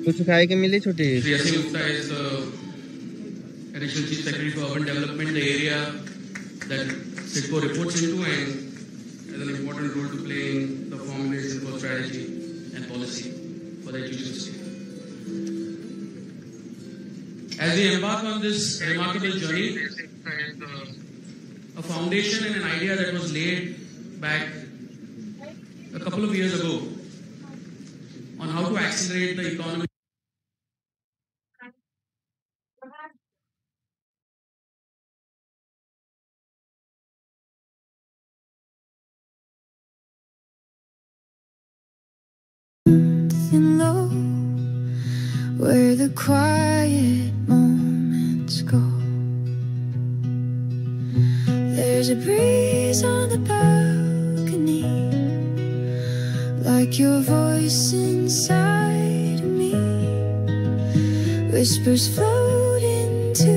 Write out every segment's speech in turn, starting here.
कुछ खाए के मिले छोटे Sri Asim Gupta is Additional Chief Secretary for Urban Development, the area that CIDCO reports into and has an important role to play in the formulation for strategy and policy for the education system. As we embark on this remarkable journey, a foundation and an idea that was laid back a couple of years ago on how to accelerate the economy. Low, where the quiet moments go. There's a breeze on the balcony, like your voice inside me. Whispers float into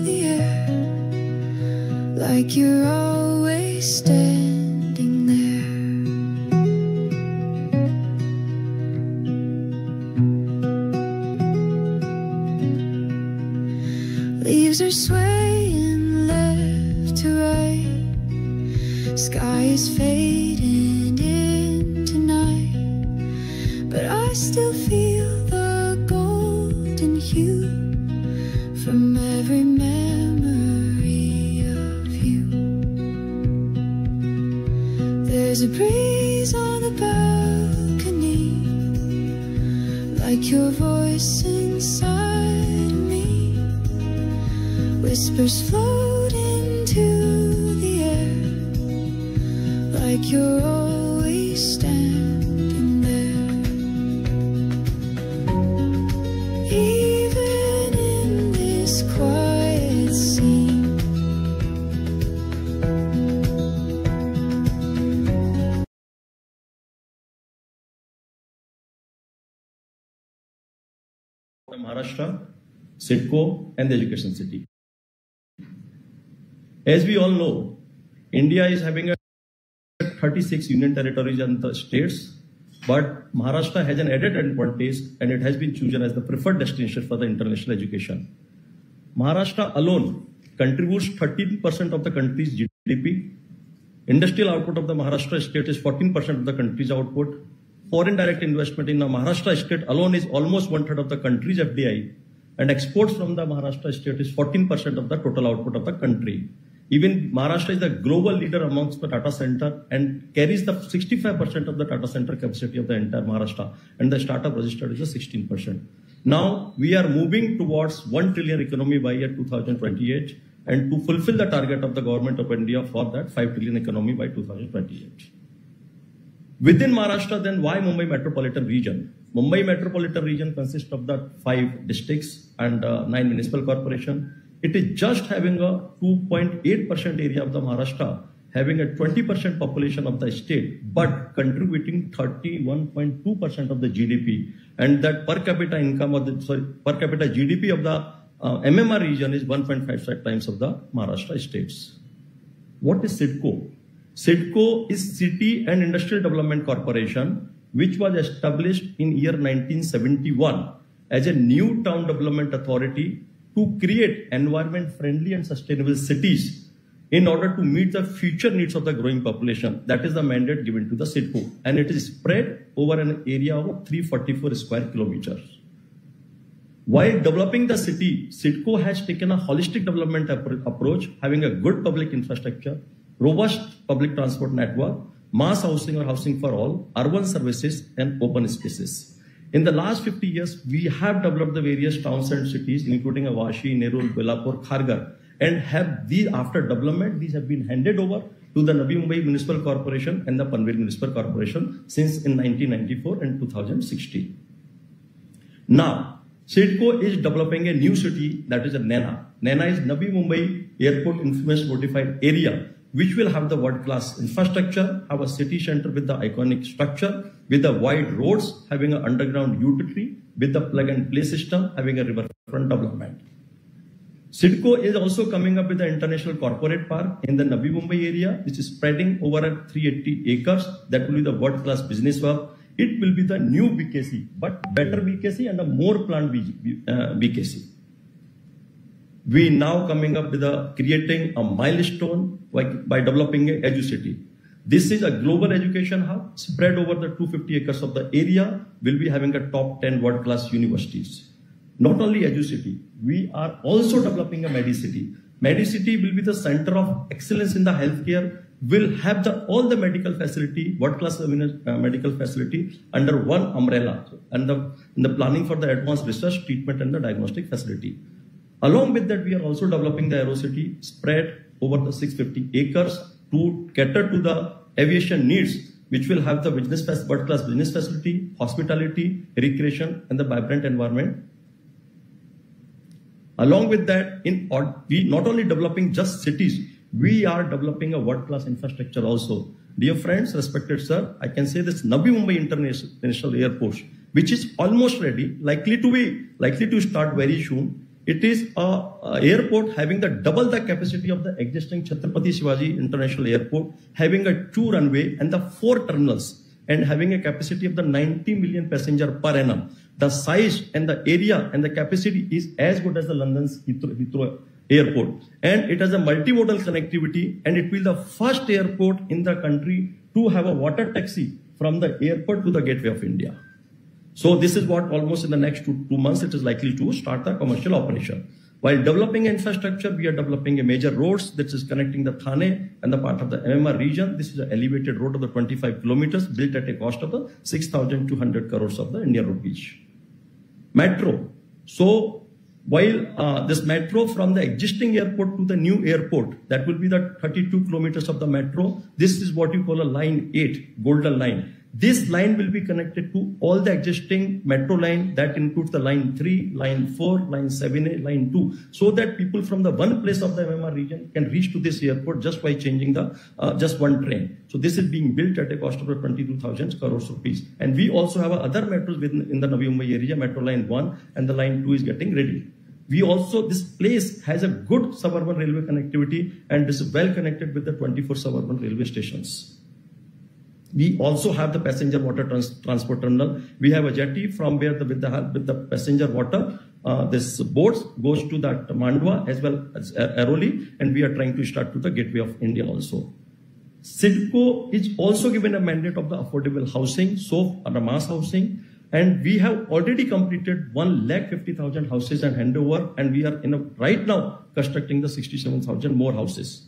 the air, like you're always standing there. Leaves are swaying left to right. Sky is fading into night, but I still feel the golden hue from every memory of you. There's a breeze on the balcony, like your voice inside me. Whispers float into the air, like you're always standing there. Even in this quiet scene, Maharashtra, CIDCO and the Education City. As we all know, India is having 36 union territories and the states, but Maharashtra has an added advantage and it has been chosen as the preferred destination for the international education. Maharashtra alone contributes 13% of the country's GDP. Industrial output of the Maharashtra state is 14% of the country's output. Foreign direct investment in the Maharashtra state alone is almost 1/3 of the country's FDI, and exports from the Maharashtra state is 14% of the total output of the country. Even Maharashtra is the global leader amongst the data center and carries the 65% of the data center capacity of the entire Maharashtra, and the startup registered is a 16%. Now we are moving towards 1 trillion economy by year 2028, and to fulfill the target of the government of India for that 5 trillion economy by 2028. Within Maharashtra, then why Mumbai metropolitan region? Mumbai metropolitan region consists of the 5 districts and 9 municipal corporations. It is just having a 2.8% area of the Maharashtra, having a 20% population of the state, but contributing 31.2% of the GDP. And that per capita income of the, per capita GDP of the MMR region is 1.55 times of the Maharashtra states. What is CIDCO? CIDCO is City and Industrial Development Corporation, which was established in year 1971 as a new town development authority to create environment-friendly and sustainable cities in order to meet the future needs of the growing population. That is the mandate given to the CIDCO, and it is spread over an area of 344 square kilometers. While developing the city, CIDCO has taken a holistic development approach, having a good public infrastructure, robust public transport network, mass housing or housing for all, urban services, and open spaces. In the last 50 years, we have developed the various towns and cities, including Vashi, Nerul, Belapur, Kharghar, and have these, after development, these have been handed over to the Navi Mumbai Municipal Corporation and the Panvel Municipal Corporation since in 1994 and 2016. Now, CIDCO is developing a new city, that is a NENA. NENA is Navi Mumbai Airport Influence Notified Area, which will have the world-class infrastructure, have a city center with the iconic structure, with the wide roads, having an underground utility, with the plug-and-play system, having a riverfront development. CIDCO is also coming up with the International Corporate Park in the Navi Mumbai area, which is spreading over 380 acres. That will be the world-class business hub. It will be the new BKC, but better BKC and a more planned BKC. We now coming up with creating a milestone by developing a EduCity. This is a global education hub spread over the 250 acres of the area. Will be having a top 10 world-class universities. Not only EduCity, we are also developing a MediCity. MediCity will be the center of excellence in the healthcare. Will have all the medical facility, world-class medical facility under one umbrella, and the planning for the advanced research, treatment, and the diagnostic facility. Along with that, we are also developing the AeroCity spread over the 650 acres to cater to the aviation needs, which will have the world-class business facility, hospitality, recreation, and the vibrant environment. Along with that, we not only developing just cities, we are developing a world-class infrastructure also. Dear friends, respected sir, I can say this Navi Mumbai International Airport, which is almost ready, likely to start very soon. It is a airport having double the capacity of the existing Chhatrapati Shivaji International Airport, having a 2 runway and the 4 terminals, and having a capacity of the 90 million passenger per annum. The size and the area and the capacity is as good as the London's Heathrow Airport, and it has a multimodal connectivity, and it will be the first airport in the country to have a water taxi from the airport to the gateway of India. So this is what almost in the next 2 months it is likely to start the commercial operation. While developing infrastructure, we are developing a major roads that is connecting the Thane and the part of the MMR region. This is an elevated road of the 25 kilometers built at a cost of the 6,200 crores of the Indian rupees. Metro. So while this metro from the existing airport to the new airport, that will be the 32 kilometers of the metro. This is what you call a line 8, golden line. This line will be connected to all the existing metro line that includes the line 3, line 4, line 7A, line 2, so that people from the one place of the MMR region can reach to this airport just by changing the just one train. So this is being built at a cost of 22,000 crores rupees. And we also have other metros in the Navi Mumbai area. Metro line 1 and the line 2 is getting ready. We also, this place has a good suburban railway connectivity and is well connected with the 24 suburban railway stations. We also have the passenger water transport terminal. We have a jetty from where with the passenger water, this boat goes to that Mandwa as well as Airoli, and we are trying to start to the gateway of India also. CIDCO is also given a mandate of the affordable housing, so the mass housing, and we have already completed 150,000 houses and handover, and we are right now constructing the 67,000 more houses.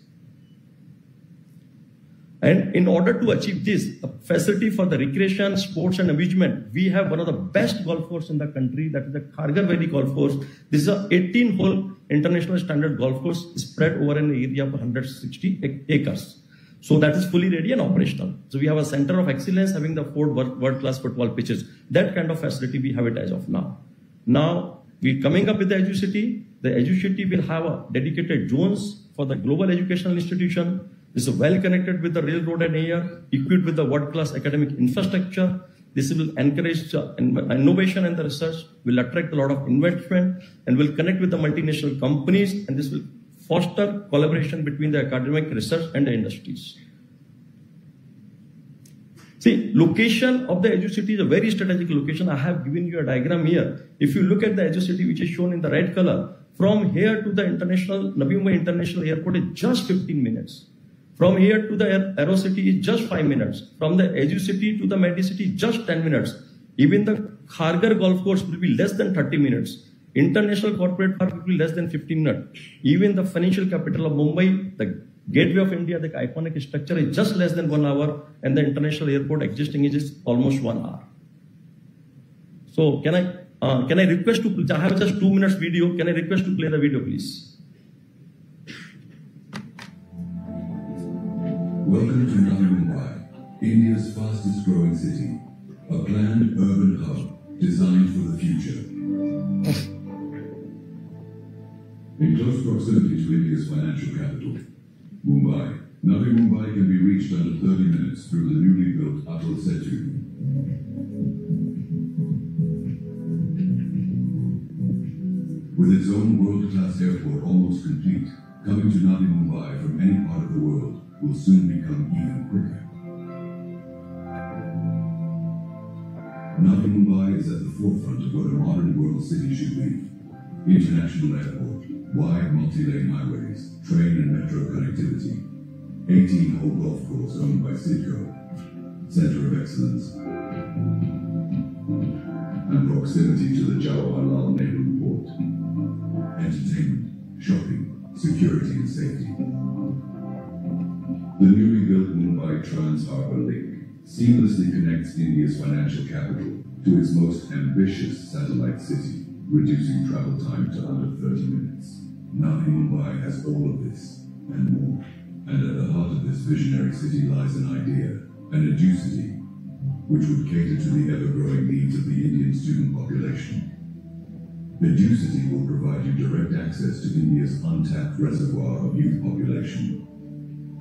And in order to achieve this, a facility for the recreation, sports and amusement, we have one of the best golf courses in the country, that is the Khargar Valley Golf Course. This is an 18-hole international standard golf course spread over an area of 160 acres. So that is fully ready and operational. So we have a center of excellence having the 4 world-class football pitches. That kind of facility we have it as of now. Now we're coming up with the EduCity. The EduCity will have a dedicated zones for the global educational institution. This is well connected with the railroad and air, equipped with the world-class academic infrastructure. This will encourage innovation and the research, will attract a lot of investment, and will connect with the multinational companies, and this will foster collaboration between the academic research and the industries. See, location of the EduCity is a very strategic location. I have given you a diagram here. If you look at the EduCity, which is shown in the red color, from here to the Navi Mumbai International Airport is just 15 minutes. From here to the AeroCity is just 5 minutes. From the EduCity to the MediCity, just 10 minutes. Even the Khargar Golf Course will be less than 30 minutes. International Corporate Park will be less than 15 minutes. Even the financial capital of Mumbai, the Gateway of India, the iconic structure is just less than 1 hour, and the international airport existing is almost 1 hour. So can I request to, I have just 2 minutes video. Can I request to play the video, please? Welcome to Navi Mumbai, India's fastest growing city, a planned urban hub designed for the future. In close proximity to India's financial capital, Mumbai, Navi Mumbai can be reached under 30 minutes through the newly built Atal Setu. With its own world-class airport almost complete, coming to Navi Mumbai from any part of the world will soon become even quicker. Navi Mumbai is at the forefront of what a modern world city should be. International airport, wide multi-lane highways, train and metro connectivity, 18-hole golf course owned by Sidco, Center of Excellence, and proximity to the Jawaharlal Nehru Port. Entertainment, shopping, security and safety. The newly built Mumbai Trans-Harbour Link seamlessly connects India's financial capital to its most ambitious satellite city, reducing travel time to under 30 minutes. Navi Mumbai has all of this and more. And at the heart of this visionary city lies an idea, an educity, which would cater to the ever-growing needs of the Indian student population. Educity will provide you direct access to India's untapped reservoir of youth population.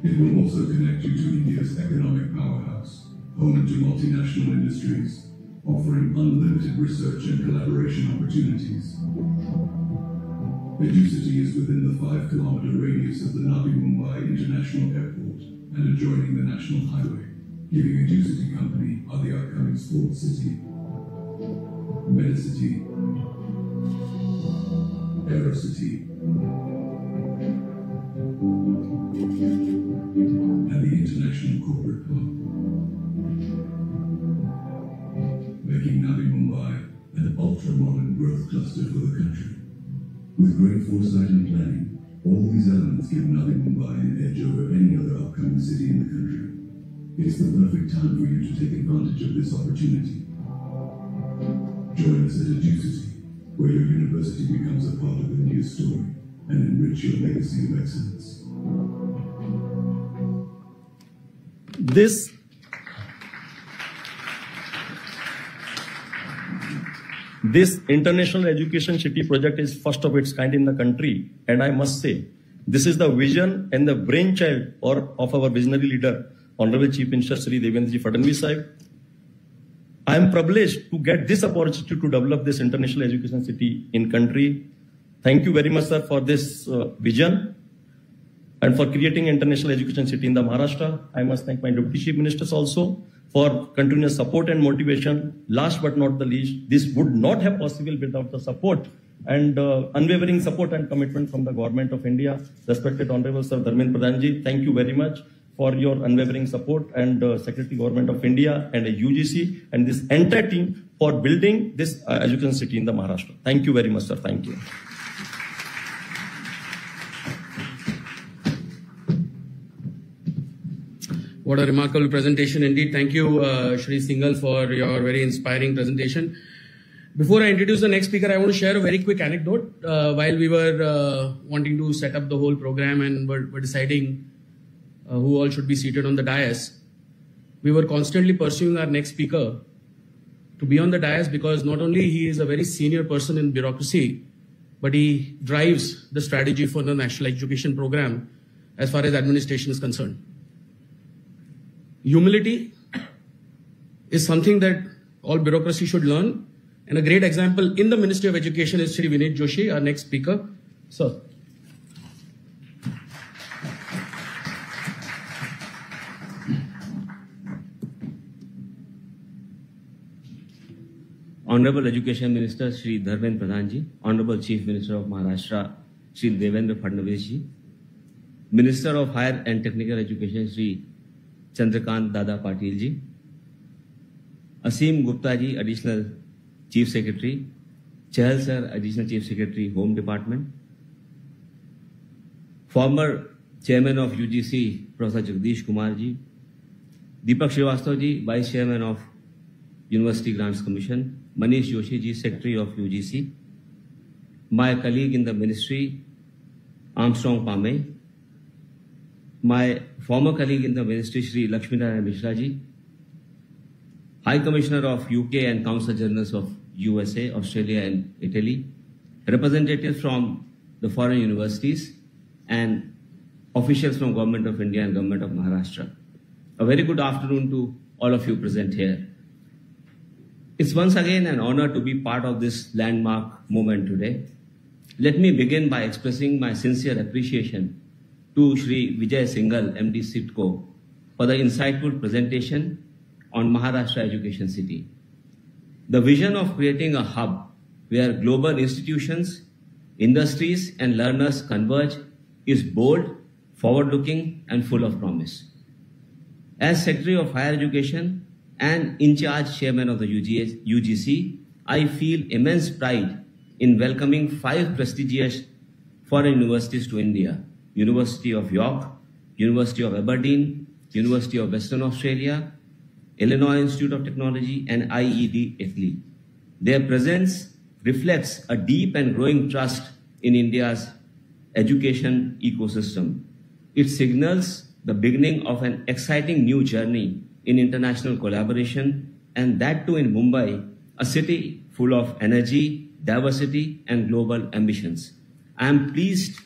It will also connect you to India's economic powerhouse, home to multinational industries, offering unlimited research and collaboration opportunities. Educity is within the 5-kilometer radius of the Navi Mumbai International Airport and adjoining the National Highway, giving Educity Company are the upcoming sports city, Medicity, Aerocity, and the International Corporate Park, making Navi Mumbai an ultra-modern growth cluster for the country. With great foresight and planning, all these elements give Navi Mumbai an edge over any other upcoming city in the country. It's the perfect time for you to take advantage of this opportunity. Join us at Educity, where your university becomes a part of India's story and enrich your legacy of excellence. This International Education City project is first of its kind in the country, and I must say, this is the vision and the brainchild of our visionary leader, Honorable Chief Minister Shri Devendra Fadnavis Sahib. I am privileged to get this opportunity to develop this International Education City in country. Thank you very much, sir, for this vision and for creating International Education City in the Maharashtra. I must thank my Deputy Chief Ministers also for continuous support and motivation. Last but not the least, this would not have possible without the support and unwavering support and commitment from the Government of India. Respected Honorable Sir Dharmendra Pradhan Ji, thank you very much for your unwavering support, and Secretary Government of India and UGC and this entire team for building this education city in the Maharashtra. Thank you very much, sir. Thank you. What a remarkable presentation indeed. Thank you, Shri Singhal, for your very inspiring presentation. Before I introduce the next speaker, I want to share a very quick anecdote. While we were wanting to set up the whole program and were deciding who all should be seated on the dais, we were constantly pursuing our next speaker to be on the dais, because not only he is a very senior person in bureaucracy, but he drives the strategy for the national education program as far as administration is concerned. Humility is something that all bureaucracy should learn, and a great example in the Ministry of Education is Shri Vinit Joshi, our next speaker. Sir. Honorable Education Minister Shri Dharmendra Pradhan Ji, Honorable Chief Minister of Maharashtra Shri Devendra Fadnavis Ji, Minister of Higher and Technical Education Shri Chandrakant Dada Patil Ji, Asim Gupta Ji, Additional Chief Secretary, Chahal Sir, Additional Chief Secretary, Home Department, former Chairman of UGC, Professor Jagdish Kumar Ji, Deepak Srivastava Ji, Vice Chairman of University Grants Commission, Manish Joshi Ji, Secretary of UGC, my colleague in the ministry, Armstrong Pame, my former colleague in the ministry, Shri Lakshminarayan Mishra Ji, High Commissioner of UK and Council Generals of USA, Australia and Italy, representatives from the foreign universities, and officials from Government of India and Government of Maharashtra. A very good afternoon to all of you present here. It's once again an honor to be part of this landmark moment today. Let me begin by expressing my sincere appreciation to Shri Vijay Singhal, MD CITCO, for the insightful presentation on Maharashtra Education City. The vision of creating a hub where global institutions, industries, and learners converge is bold, forward-looking, and full of promise. As Secretary of Higher Education and in-charge Chairman of the UGC, I feel immense pride in welcoming 5 prestigious foreign universities to India: University of York, University of Aberdeen, University of Western Australia, Illinois Institute of Technology, and IED Italy. Their presence reflects a deep and growing trust in India's education ecosystem. It signals the beginning of an exciting new journey in international collaboration, and that too in Mumbai, a city full of energy, diversity, and global ambitions. I am pleased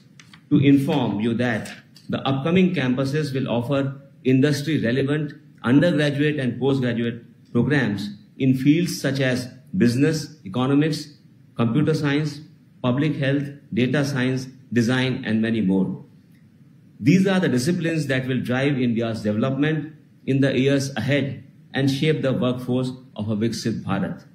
to inform you that the upcoming campuses will offer industry-relevant undergraduate and postgraduate programs in fields such as business, economics, computer science, public health, data science, design, and many more. These are the disciplines that will drive India's development in the years ahead and shape the workforce of a Viksit Bharat.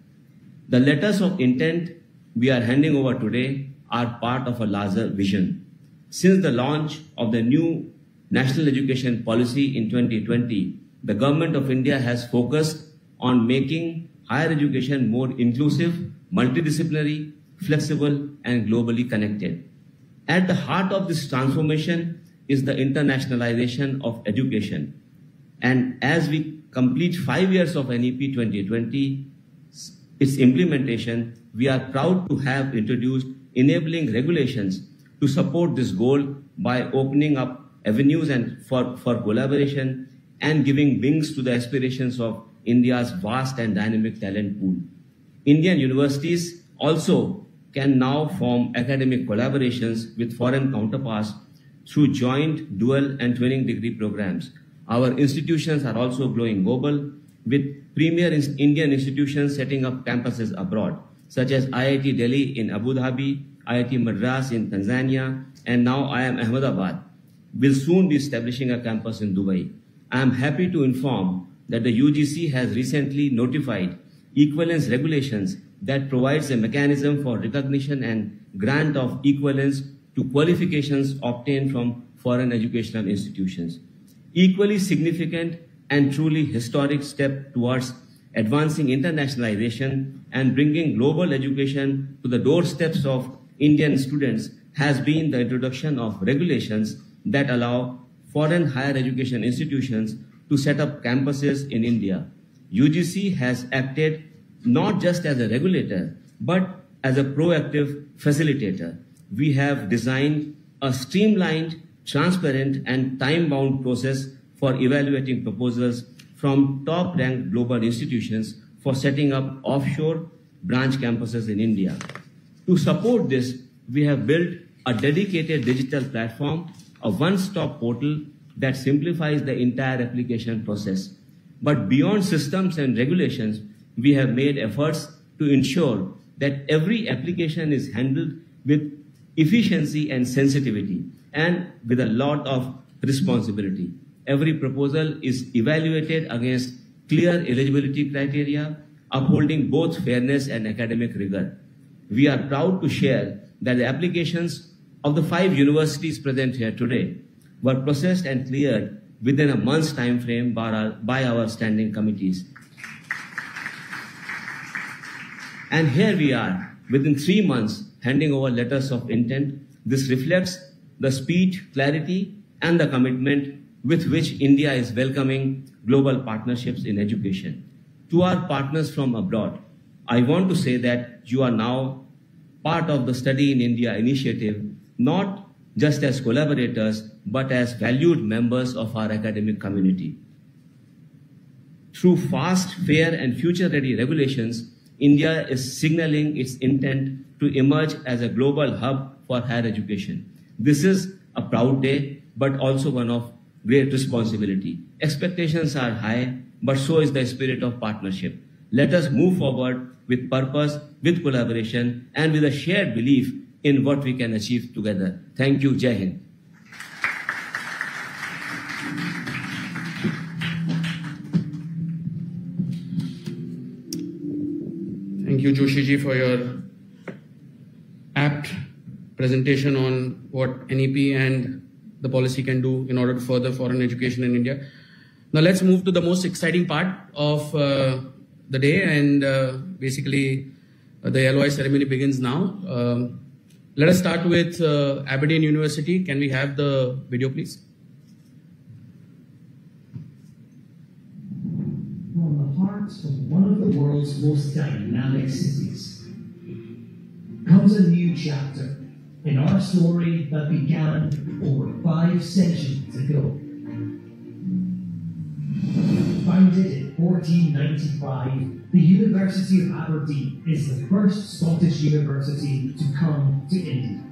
The letters of intent we are handing over today are part of a larger vision. Since the launch of the new National Education Policy in 2020, the Government of India has focused on making higher education more inclusive, multidisciplinary, flexible, and globally connected. At the heart of this transformation is the internationalization of education. And as we complete 5 years of NEP 2020, its implementation, we are proud to have introduced enabling regulations to support this goal by opening up avenues for collaboration and giving wings to the aspirations of India's vast and dynamic talent pool. Indian universities also can now form academic collaborations with foreign counterparts through joint dual and twinning degree programs. Our institutions are also growing global, with premier Indian institutions setting up campuses abroad, such as IIT Delhi in Abu Dhabi, IIT Madras in Tanzania, and now IIM Ahmedabad will soon be establishing a campus in Dubai. I am happy to inform that the UGC has recently notified equivalence regulations that provides a mechanism for recognition and grant of equivalence to qualifications obtained from foreign educational institutions. Equally significant and truly historic step towards advancing internationalization and bringing global education to the doorsteps of Indian students has been the introduction of regulations that allow foreign higher education institutions to set up campuses in India. UGC has acted not just as a regulator, but as a proactive facilitator. We have designed a streamlined, transparent, and time-bound process for evaluating proposals from top-ranked global institutions for setting up offshore branch campuses in India. To support this, we have built a dedicated digital platform, a one-stop portal that simplifies the entire application process. But beyond systems and regulations, we have made efforts to ensure that every application is handled with efficiency and sensitivity, and with a lot of responsibility. Every proposal is evaluated against clear eligibility criteria, upholding both fairness and academic rigor. We are proud to share that the applications of the 5 universities present here today were processed and cleared within a month's time frame by our standing committees. And here we are, within 3 months, handing over letters of intent. This reflects the speed, clarity, and the commitment with which India is welcoming global partnerships in education. To our partners from abroad, I want to say that you are now part of the Study in India initiative, not just as collaborators, but as valued members of our academic community. Through fast, fair, and future-ready regulations, India is signaling its intent to emerge as a global hub for higher education. This is a proud day, but also one of great responsibility. Expectations are high, but so is the spirit of partnership. Let us move forward with purpose, with collaboration, and with a shared belief in what we can achieve together. Thank you. Jai Hind. you, Joshi ji, for your apt presentation on what NEP and the policy can do in order to further foreign education in India. Now let's move to the most exciting part of the day, and basically the LOI ceremony begins now. Let us start with Aberdeen University. Can we have the video, please? From the heart of one of the world's most dynamic cities comes a new chapter in our story that began over 5 centuries ago. Founded in 1495, the University of Aberdeen is the first Scottish university to come to India.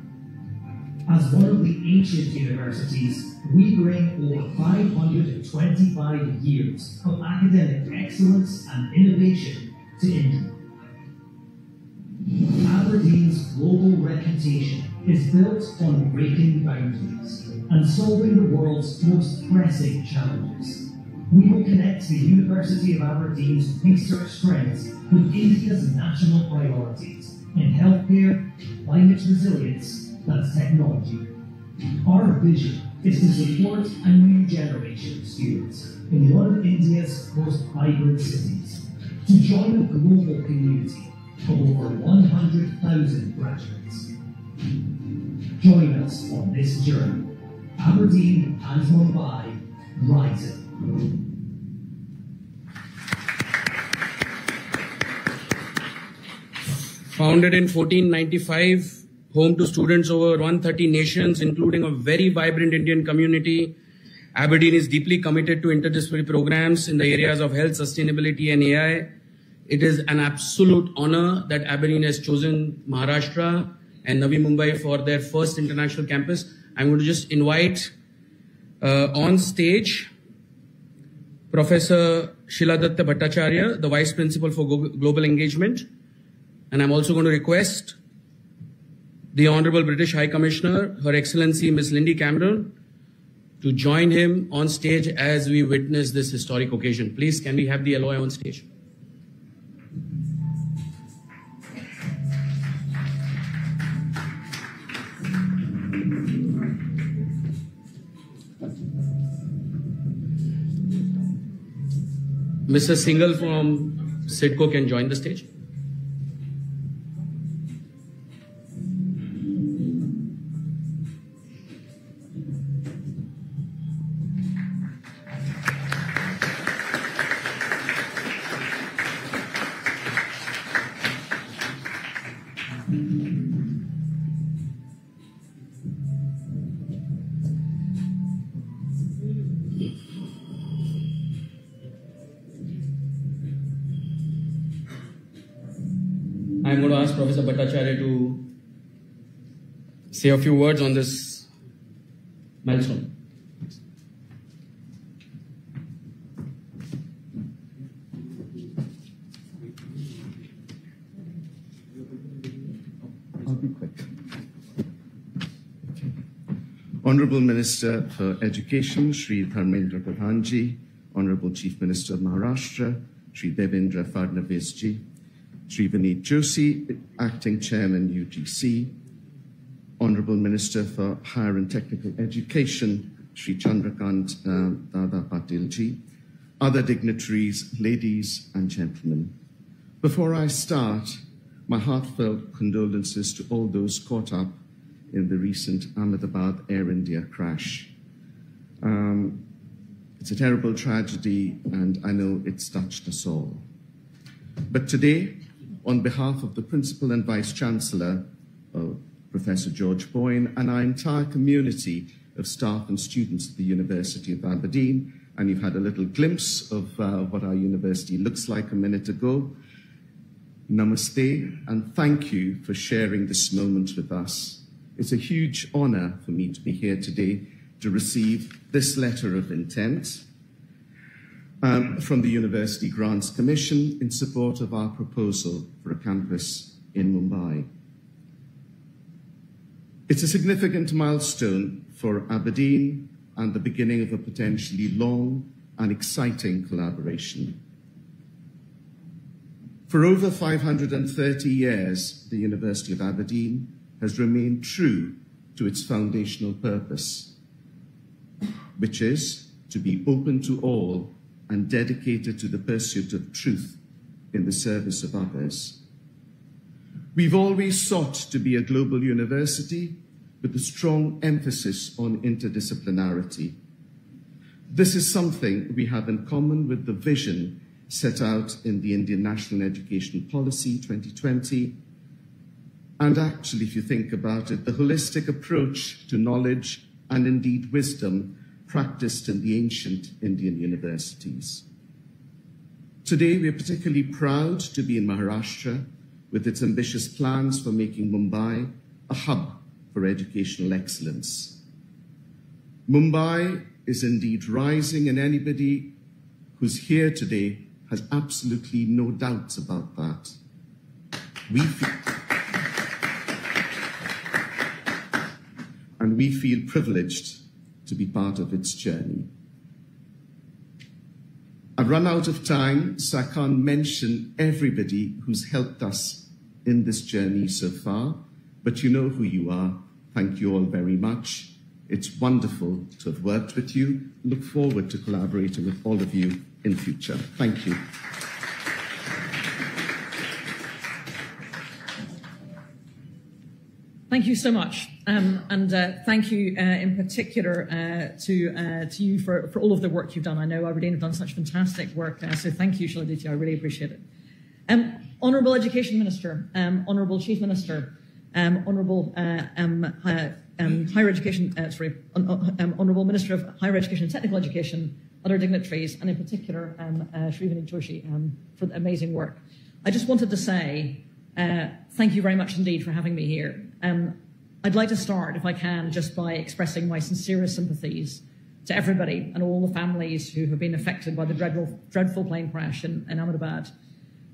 As one of the ancient universities, we bring over 525 years of academic excellence and innovation to India. Aberdeen's global reputation is built on breaking boundaries and solving the world's most pressing challenges. We will connect the University of Aberdeen's research strengths with India's national priorities in healthcare, climate resilience, and technology. Our vision is to support a new generation of students in one of India's most vibrant cities, to join a global community of over 100,000 graduates. Join us on this journey. Aberdeen and Mumbai, rising. Founded in 1495, home to students over 130 nations, including a very vibrant Indian community, Aberdeen is deeply committed to interdisciplinary programs in the areas of health, sustainability, and AI. It is an absolute honor that Aberdeen has chosen Maharashtra and Navi Mumbai for their first international campus. I'm going to just invite on stage Professor Shiladatta Bhattacharya, the Vice Principal for Global Engagement. And I'm also going to request the Honorable British High Commissioner, Her Excellency Miss Lindy Cameron, to join him on stage as we witness this historic occasion. Please, can we have the LOI on stage? Mr. Singhal from CIDCO can join the stage. I'm going to ask Professor Bhattacharya to say a few words on this milestone. I'll be quick. Honourable Minister for Education, Shri Dharmendra Pradhanji, Honourable Chief Minister of Maharashtra, Shri Devendra Fadnavisji, Shri Vineet Joshi, Acting Chairman UGC, Honourable Minister for Higher and Technical Education, Shri Chandrakant Dada Patilji, other dignitaries, ladies and gentlemen. Before I start, my heartfelt condolences to all those caught up in the recent Ahmedabad Air India crash. It's a terrible tragedy, and I know it's touched us all. But today, on behalf of the Principal and Vice Chancellor, Professor George Boyne, and our entire community of staff and students at the University of Aberdeen, and you've had a little glimpse of what our university looks like a minute ago, namaste, and thank you for sharing this moment with us. It's a huge honor for me to be here today to receive this letter of intent from the University Grants Commission in support of our proposal for a campus in Mumbai. It's a significant milestone for Aberdeen and the beginning of a potentially long and exciting collaboration. For over 530 years, the University of Aberdeen has remained true to its foundational purpose, which is to be open to all and dedicated to the pursuit of truth in the service of others. We've always sought to be a global university with a strong emphasis on interdisciplinarity. This is something we have in common with the vision set out in the Indian National Education Policy 2020. And actually, if you think about it, the holistic approach to knowledge and indeed wisdom practiced in the ancient Indian universities. Today, we are particularly proud to be in Maharashtra with its ambitious plans for making Mumbai a hub for educational excellence. Mumbai is indeed rising, and anybody who's here today has absolutely no doubts about that. We feel privileged to be part of its journey. I've run out of time, so I can't mention everybody who's helped us in this journey so far, but you know who you are. Thank you all very much. It's wonderful to have worked with you. Look forward to collaborating with all of you in future. Thank you. Thank you so much, and thank you in particular to you for all of the work you've done. I know Aberdeen have done such fantastic work, so thank you, Shiladiti. I really appreciate it. Honourable Education Minister, Honourable Chief Minister, Honourable Higher Education, Honourable Minister of Higher Education and Technical Education, other dignitaries, and in particular Shri Vinit Joshi for the amazing work. I just wanted to say thank you very much indeed for having me here. I'd like to start, if I can, just by expressing my sincerest sympathies to everybody and all the families who have been affected by the dreadful plane crash in Ahmedabad.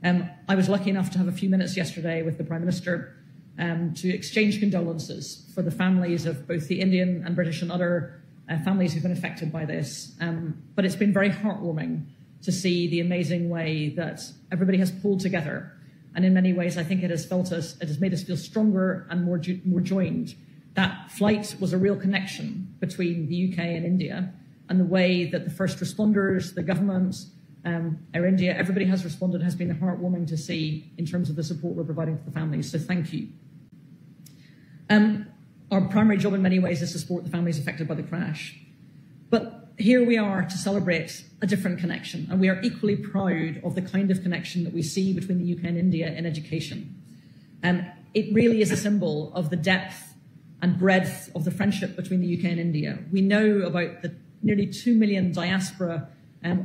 I was lucky enough to have a few minutes yesterday with the Prime Minister to exchange condolences for the families of both the Indian and British and other families who've been affected by this. But it's been very heartwarming to see the amazing way that everybody has pulled together. And in many ways, I think it has made us feel stronger and more joined. That flight was a real connection between the UK and India, and the way that the first responders, the government, Air India, everybody has responded has been heartwarming to see in terms of the support we're providing to the families. So thank you. Our primary job in many ways is to support the families affected by the crash. But here we are to celebrate a different connection, and we are equally proud of the kind of connection that we see between the UK and India in education. It really is a symbol of the depth and breadth of the friendship between the UK and India. We know about the nearly 2 million diaspora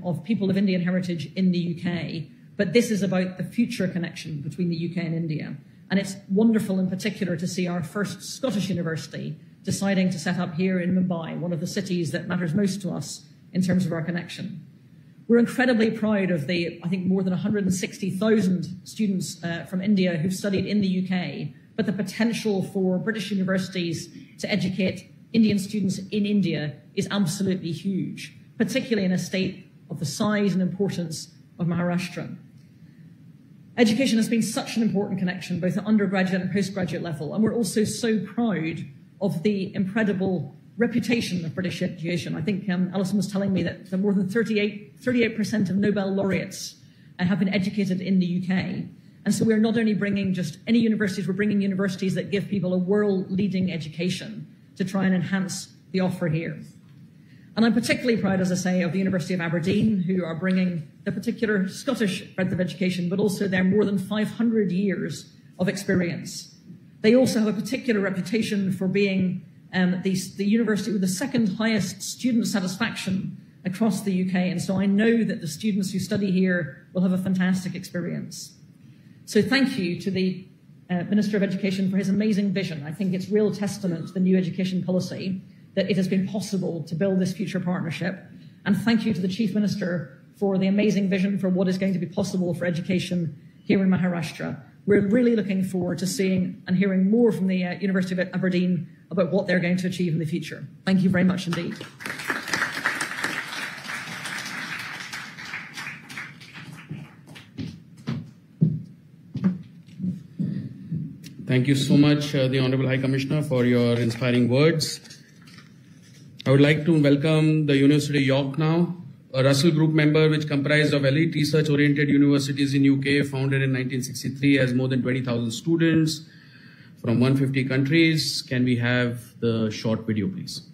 of people of Indian heritage in the UK, but this is about the future connection between the UK and India. And it's wonderful in particular to see our first Scottish university deciding to set up here in Mumbai, one of the cities that matters most to us in terms of our connection. We're incredibly proud of the, I think, more than 160,000 students from India who've studied in the UK, but the potential for British universities to educate Indian students in India is absolutely huge, particularly in a state of the size and importance of Maharashtra. Education has been such an important connection, both at undergraduate and postgraduate level, and we're also so proud of the incredible reputation of British education. I think Alison was telling me that more than 38% of Nobel laureates have been educated in the UK. And so we're not only bringing just any universities, we're bringing universities that give people a world-leading education to try and enhance the offer here. And I'm particularly proud, as I say, of the University of Aberdeen, who are bringing the particular Scottish breadth of education, but also their more than 500 years of experience. They also have a particular reputation for being the university with the second highest student satisfaction across the UK. And so I know that the students who study here will have a fantastic experience. So thank you to the Minister of Education for his amazing vision. I think it's real testament to the new education policy that it has been possible to build this future partnership. And thank you to the Chief Minister for the amazing vision for what is going to be possible for education here in Maharashtra. We're really looking forward to seeing and hearing more from the University of Aberdeen about what they're going to achieve in the future. Thank you very much indeed. Thank you so much, the Honorable High Commissioner, for your inspiring words. I would like to welcome the University of York now, a Russell Group member which comprised of elite research-oriented universities in UK, founded in 1963, has more than 20,000 students from 150 countries. Can we have the short video, please?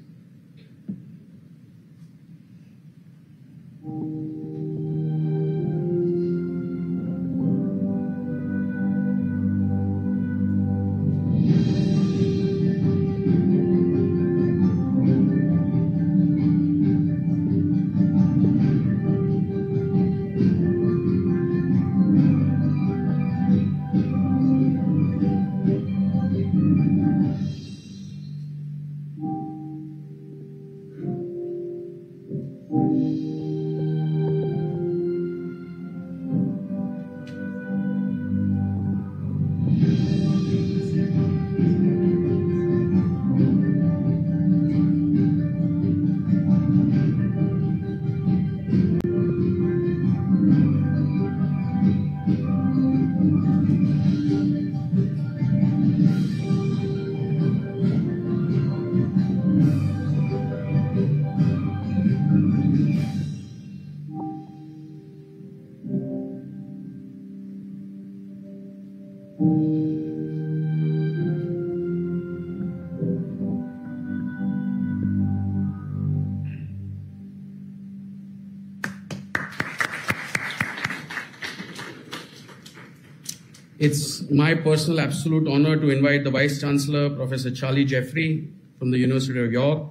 It's my personal absolute honor to invite the Vice Chancellor, Professor Charlie Jeffrey from the University of York,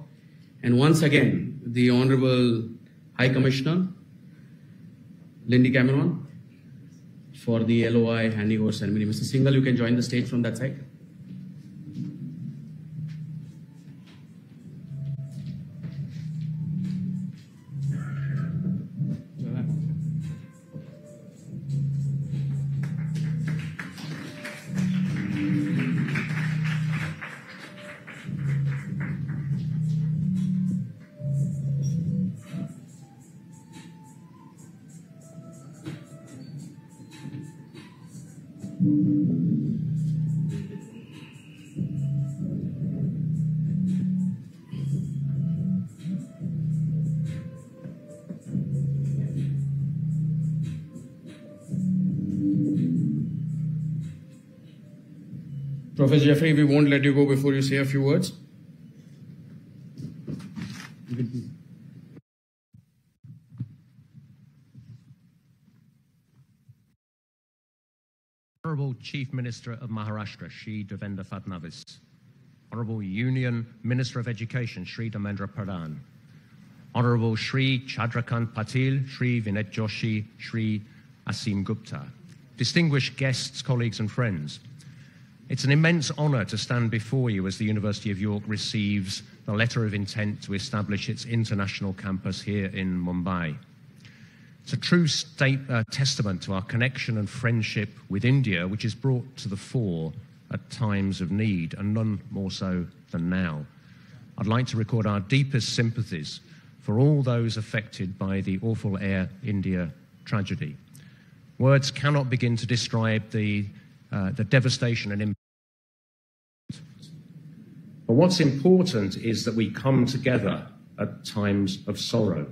and once again, the Honorable High Commissioner, Lindy Cameron, for the LoI Handover ceremony. Mr. Singhal, you can join the stage from that side. Professor Jeffrey, we won't let you go before you say a few words. Honourable Chief Minister of Maharashtra, Shri Devendra Fadnavis. Honourable Union Minister of Education, Shri Dharmendra Pradhan. Honourable Shri Chandrakant Patil, Shri Vinay Joshi, Shri Asim Gupta. Distinguished guests, colleagues and friends, it's an immense honour to stand before you as the University of York receives the letter of intent to establish its international campus here in Mumbai. It's a true testament to our connection and friendship with India, which is brought to the fore at times of need, and none more so than now. I'd like to record our deepest sympathies for all those affected by the awful Air India tragedy. Words cannot begin to describe the devastation and impact. But what's important is that we come together at times of sorrow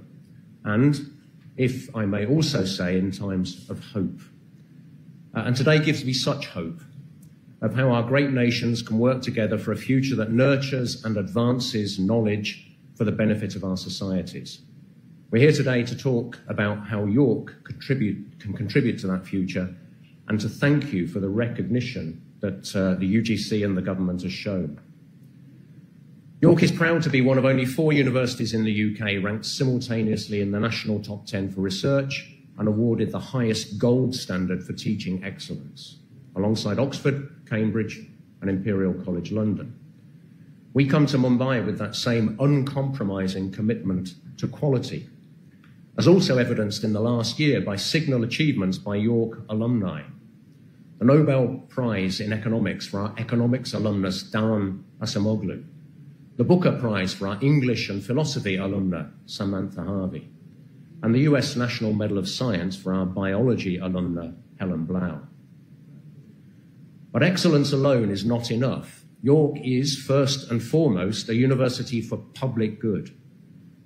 and, if I may also say, in times of hope. And today gives me such hope of how our great nations can work together for a future that nurtures and advances knowledge for the benefit of our societies. We're here today to talk about how York can contribute to that future, and to thank you for the recognition that the UGC and the government has shown. York is proud to be one of only 4 universities in the UK ranked simultaneously in the national top 10 for research and awarded the highest gold standard for teaching excellence, alongside Oxford, Cambridge and Imperial College London. We come to Mumbai with that same uncompromising commitment to quality, as also evidenced in the last year by signal achievements by York alumni. The Nobel Prize in Economics for our economics alumnus Darren Acemoglu, the Booker Prize for our English and Philosophy alumna Samantha Harvey, and the US National Medal of Science for our biology alumna Helen Blau. But excellence alone is not enough. York is, first and foremost, a university for public good.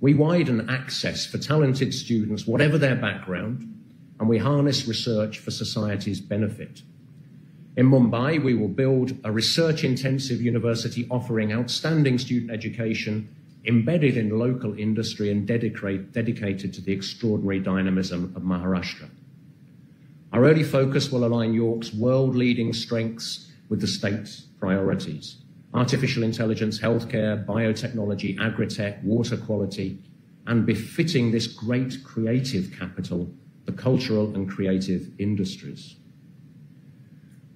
We widen access for talented students, whatever their background, and we harness research for society's benefit. In Mumbai, we will build a research-intensive university offering outstanding student education, embedded in local industry and dedicated to the extraordinary dynamism of Maharashtra. Our early focus will align York's world-leading strengths with the state's priorities: artificial intelligence, healthcare, biotechnology, agri-tech, water quality, and befitting this great creative capital, the cultural and creative industries.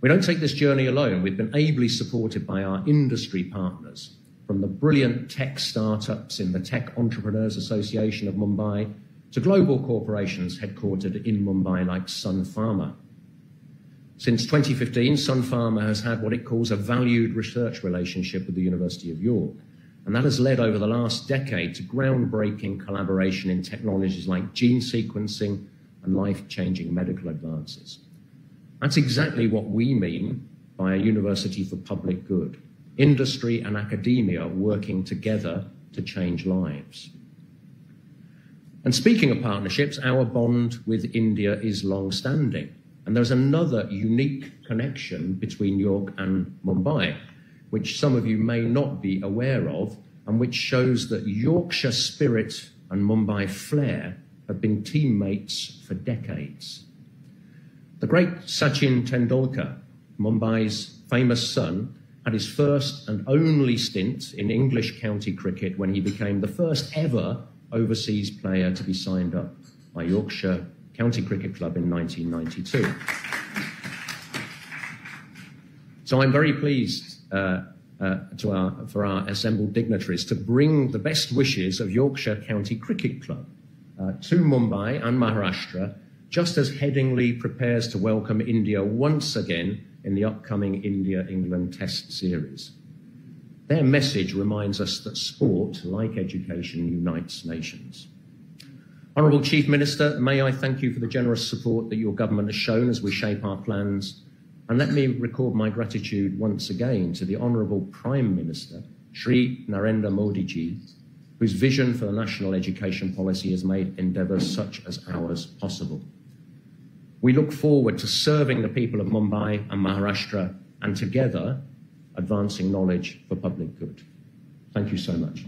We don't take this journey alone. We've been ably supported by our industry partners, from the brilliant tech startups in the Tech Entrepreneurs Association of Mumbai to global corporations headquartered in Mumbai like Sun Pharma. Since 2015, Sun Pharma has had what it calls a valued research relationship with the University of York, and that has led over the last decade to groundbreaking collaboration in technologies like gene sequencing and life-changing medical advances. That's exactly what we mean by a university for public good: industry and academia working together to change lives. And speaking of partnerships, our bond with India is long-standing. And there's another unique connection between York and Mumbai, which some of you may not be aware of, and which shows that Yorkshire spirit and Mumbai flair have been teammates for decades. The great Sachin Tendulkar, Mumbai's famous son, had his first and only stint in English county cricket when he became the first ever overseas player to be signed up by Yorkshire County Cricket Club in 1992. So I'm very pleased for our assembled dignitaries to bring the best wishes of Yorkshire County Cricket Club to Mumbai and Maharashtra, just as Headingley prepares to welcome India once again in the upcoming India-England Test Series. Their message reminds us that sport, like education, unites nations. Honourable Chief Minister, may I thank you for the generous support that your government has shown as we shape our plans, and let me record my gratitude once again to the Honourable Prime Minister, Shri Narendra Modi ji, whose vision for the national education policy has made endeavours such as ours possible. We look forward to serving the people of Mumbai and Maharashtra, and together advancing knowledge for public good. Thank you so much.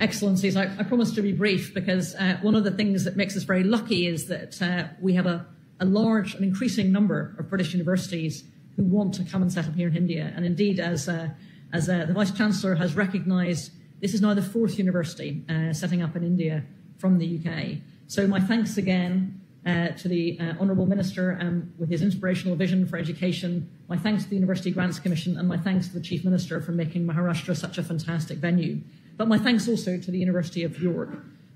Excellencies, I promise to be brief, because one of the things that makes us very lucky is that we have a large and increasing number of British universities who want to come and set up here in India. And indeed, as the Vice-Chancellor has recognised, this is now the fourth university setting up in India from the UK. So my thanks again to the Honourable Minister with his inspirational vision for education, my thanks to the University Grants Commission, and my thanks to the Chief Minister for making Maharashtra such a fantastic venue. But my thanks also to the University of York,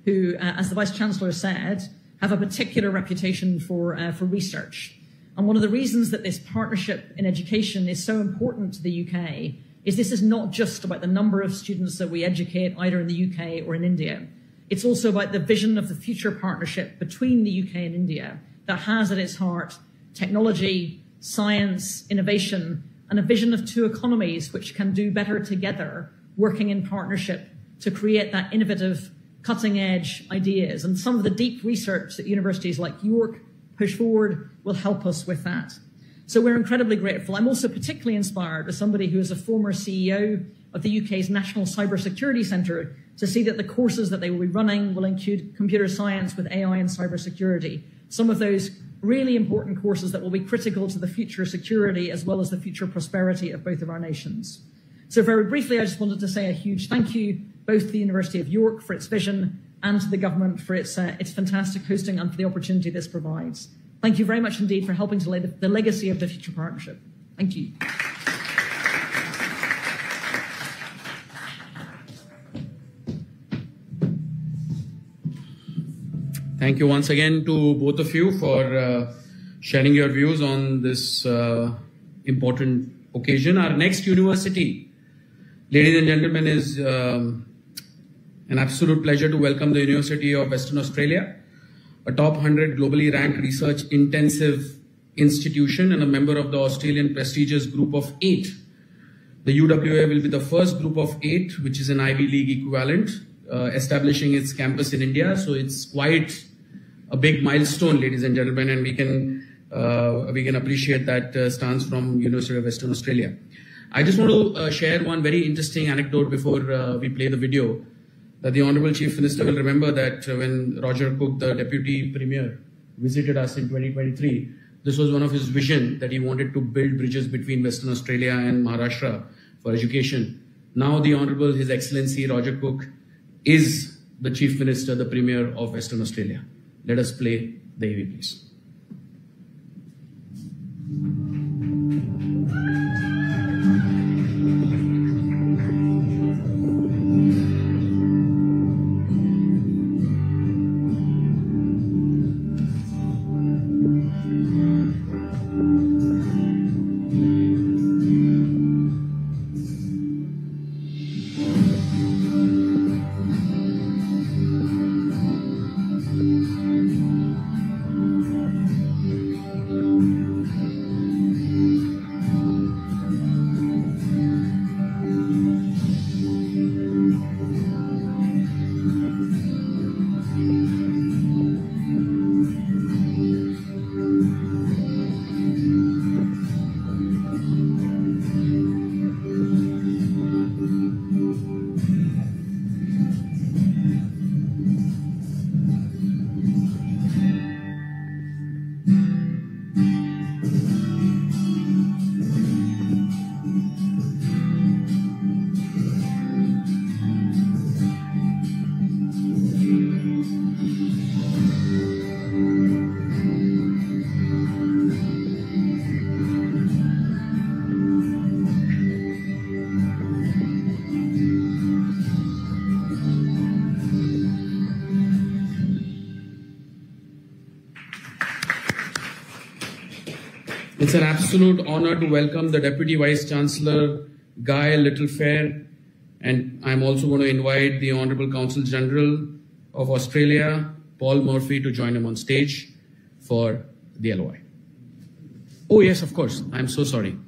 who, as the Vice-Chancellor said, have a particular reputation for research. And one of the reasons that this partnership in education is so important to the UK is this is not just about the number of students that we educate either in the UK or in India. It's also about the vision of the future partnership between the UK and India that has at its heart technology, science, innovation, and a vision of two economies which can do better together, working in partnership to create that innovative, cutting-edge ideas. And some of the deep research that universities like York push forward will help us with that. So we're incredibly grateful. I'm also particularly inspired as somebody who is a former CEO of the UK's National Cybersecurity Centre to see that the courses that they will be running will include computer science with AI and cybersecurity. Some of those really important courses that will be critical to the future security as well as the future prosperity of both of our nations. So very briefly, I just wanted to say a huge thank you both to the University of York for its vision and to the government for its fantastic hosting and for the opportunity this provides. Thank you very much indeed for helping to lay the legacy of the future partnership. Thank you. Thank you once again to both of you for sharing your views on this important occasion. Our next university, ladies and gentlemen, is an absolute pleasure to welcome the University of Western Australia. a top 100 globally ranked research intensive institution and a member of the Australian prestigious group of 8. The UWA will be the first group of 8, which is an Ivy League equivalent, establishing its campus in India. So it's quite a big milestone, ladies and gentlemen, and we can appreciate that stance from University of Western Australia. I just want to share one very interesting anecdote before we play the video, that the Honourable Chief Minister will remember that when Roger Cook, the Deputy Premier, visited us in 2023, this was one of his visions, that he wanted to build bridges between Western Australia and Maharashtra for education. Now the Honourable His Excellency Roger Cook is the Chief Minister, the Premier of Western Australia. Let us play the AV, please. It's an absolute honor to welcome the Deputy Vice Chancellor, Guy Littlefair, and I'm also going to invite the Honourable Consul General of Australia, Paul Murphy, to join him on stage for the LOI. Oh yes, of course. I'm so sorry.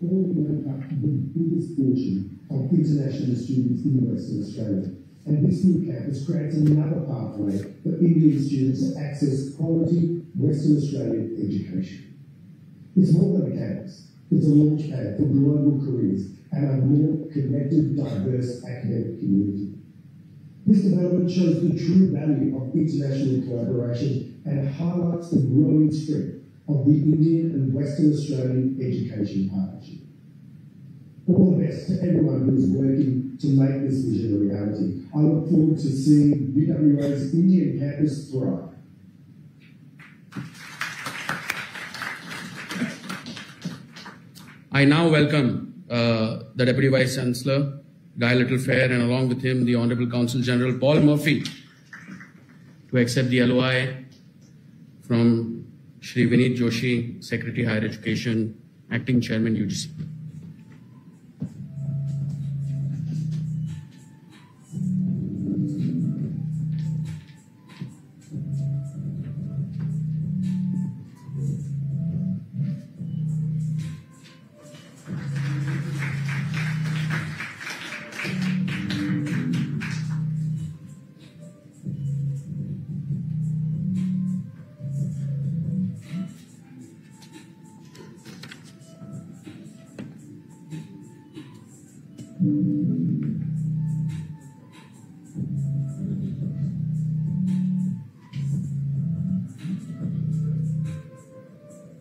All make up the biggest portion of international students in Western Australia. And this new campus creates another pathway for Indian students to access quality Western Australian education. It's more than a campus. It's a launchpad for global careers and a more connected, diverse academic community. This development shows the true value of international collaboration and highlights the growing strength of the Indian and Western Australian education partnership. All the best to everyone who is working to make this vision a reality. I look forward to seeing UWA's Indian campus thrive. I now welcome the Deputy Vice Chancellor, Guy Littlefair, and along with him the Honourable Consul General Paul Murphy to accept the LOI from Shri Vinit Joshi, Secretary Higher Education, Acting Chairman UGC.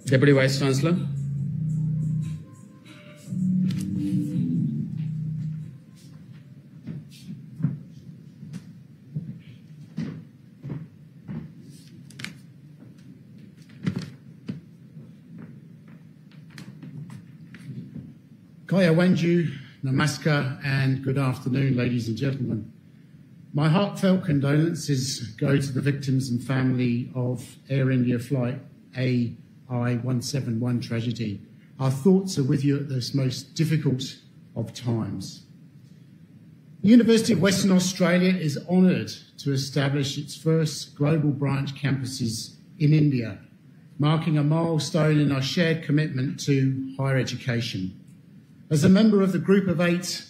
Deputy Vice Chancellor. Kaya Wanju, Namaskar, and good afternoon, ladies and gentlemen. My heartfelt condolences go to the victims and family of Air India flight AI-171 tragedy. Our thoughts are with you at this most difficult of times. The University of Western Australia is honoured to establish its first global branch campuses in India, marking a milestone in our shared commitment to higher education. As a member of the group of 8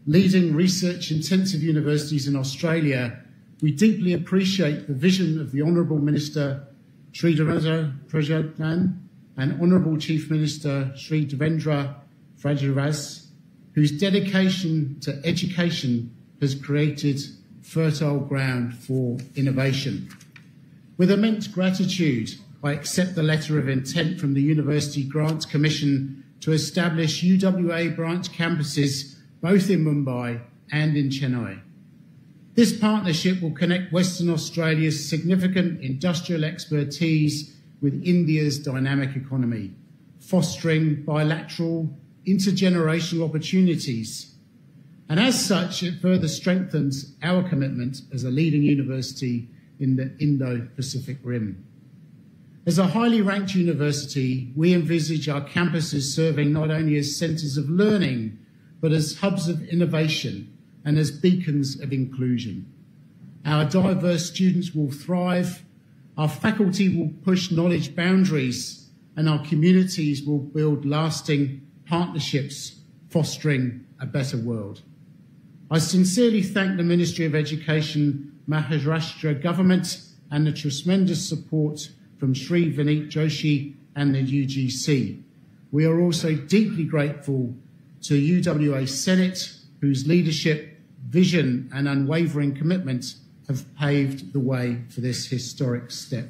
leading research-intensive universities in Australia, we deeply appreciate the vision of the Honourable Minister Sri Devendra Pradhan and Honourable Chief Minister Sri Devendra Fadnavis, whose dedication to education has created fertile ground for innovation. With immense gratitude, I accept the letter of intent from the University Grants Commission to establish UWA branch campuses both in Mumbai and in Chennai. This partnership will connect Western Australia's significant industrial expertise with India's dynamic economy, fostering bilateral, intergenerational opportunities. And as such, it further strengthens our commitment as a leading university in the Indo-Pacific Rim. As a highly ranked university, we envisage our campuses serving not only as centres of learning, but as hubs of innovation and as beacons of inclusion. Our diverse students will thrive, our faculty will push knowledge boundaries, and our communities will build lasting partnerships, fostering a better world. I sincerely thank the Ministry of Education, Maharashtra government, and the tremendous support from Sri Vinit Joshi and the UGC. We are also deeply grateful to UWA Senate, whose leadership, vision and unwavering commitment have paved the way for this historic step.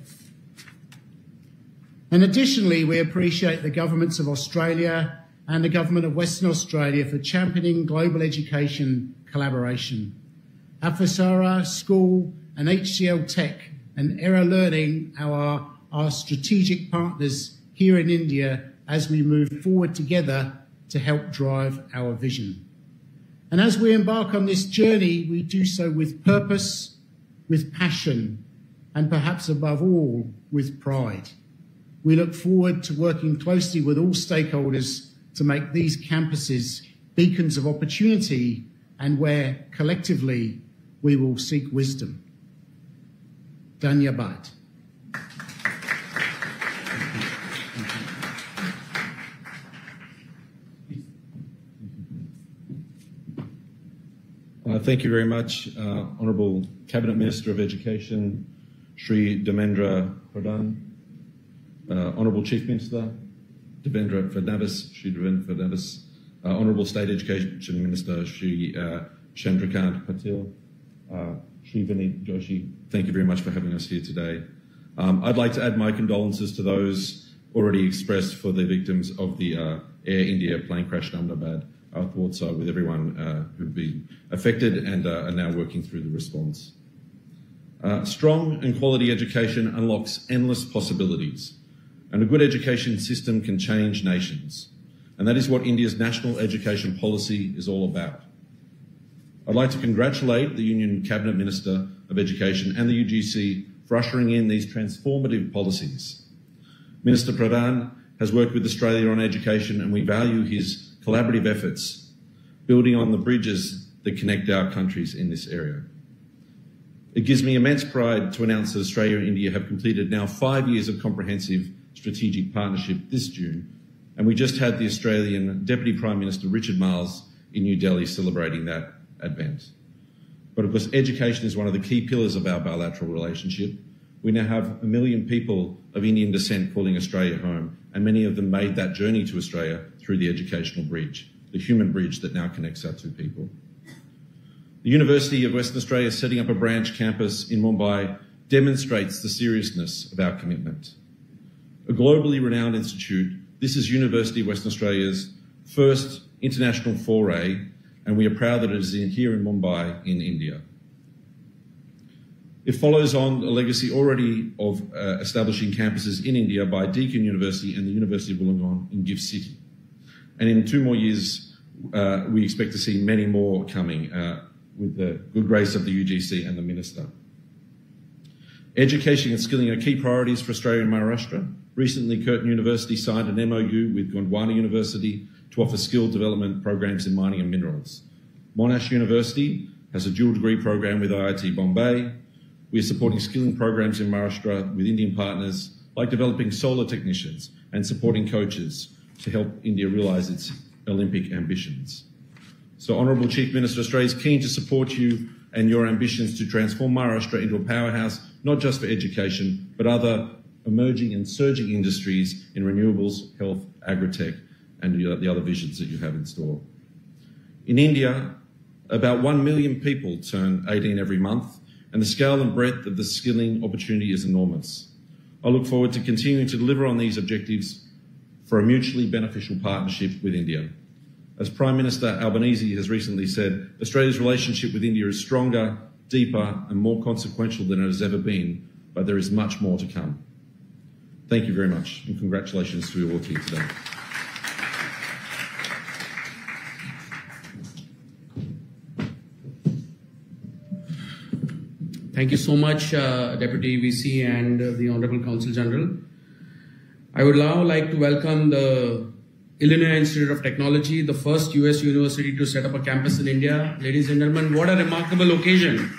And additionally, we appreciate the governments of Australia and the Government of Western Australia for championing global education collaboration. Avasara School and HCL Tech and Era Learning are our strategic partners here in India as we move forward together to help drive our vision. And as we embark on this journey, we do so with purpose, with passion, and perhaps above all, with pride. We look forward to working closely with all stakeholders to make these campuses beacons of opportunity and where collectively we will seek wisdom. Dhanyabad. Thank you very much, Honourable Cabinet Minister of Education, Sri Devendra Pradhan, Honourable Chief Minister, Devendra Fadnavis, Sri Devendra Fadnavis, Honourable State Education Minister, Sri Chandrakant Patil, Sri Vinit Joshi, thank you very much for having us here today. I'd like to add my condolences to those already expressed for the victims of the Air India plane crash in Ahmedabad. Our thoughts are with everyone who've been affected and are now working through the response. Strong and quality education unlocks endless possibilities, and a good education system can change nations. And that is what India's national education policy is all about. I'd like to congratulate the Union Cabinet Minister of Education and the UGC for ushering in these transformative policies. Minister Pradhan has worked with Australia on education, and we value his collaborative efforts, building on the bridges that connect our countries in this area. It gives me immense pride to announce that Australia and India have completed now 5 years of comprehensive strategic partnership this June, and we just had the Australian Deputy Prime Minister Richard Marles in New Delhi celebrating that advent. But of course, education is one of the key pillars of our bilateral relationship. We now have 1 million people of Indian descent calling Australia home, and many of them made that journey to Australia through the educational bridge, the human bridge that now connects our two people. The University of Western Australia setting up a branch campus in Mumbai demonstrates the seriousness of our commitment. A globally renowned institute, this is University of Western Australia's first international foray, and we are proud that it is here in Mumbai in India. It follows on a legacy already of establishing campuses in India by Deakin University and the University of Wollongong in GIFT City. And in 2 more years, we expect to see many more coming with the good grace of the UGC and the Minister. Education and skilling are key priorities for Australia and Maharashtra. Recently, Curtin University signed an MOU with Gondwana University to offer skill development programs in mining and minerals. Monash University has a dual degree program with IIT Bombay. We are supporting skilling programs in Maharashtra with Indian partners, like developing solar technicians and supporting coaches to help India realise its Olympic ambitions. So, Honourable Chief Minister, Australia is keen to support you and your ambitions to transform Maharashtra into a powerhouse, not just for education, but other emerging and surging industries in renewables, health, agri-tech, and the other visions that you have in store. In India, about 1 million people turn 18 every month, and the scale and breadth of the skilling opportunity is enormous. I look forward to continuing to deliver on these objectives for a mutually beneficial partnership with India. As Prime Minister Albanese has recently said, Australia's relationship with India is stronger, deeper, and more consequential than it has ever been, but there is much more to come. Thank you very much, and congratulations to you all here today. Thank you so much, Deputy VC and the Honorable Consul General. I would now like to welcome the Illinois Institute of Technology, the first US university to set up a campus in India. Ladies and gentlemen, what a remarkable occasion.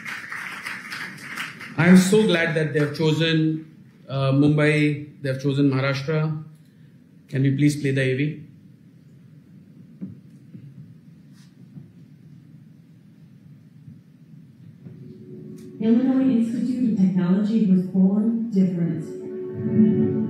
I am so glad that they have chosen Mumbai, they have chosen Maharashtra. Can we please play the AV? Illinois Institute of Technology was born different.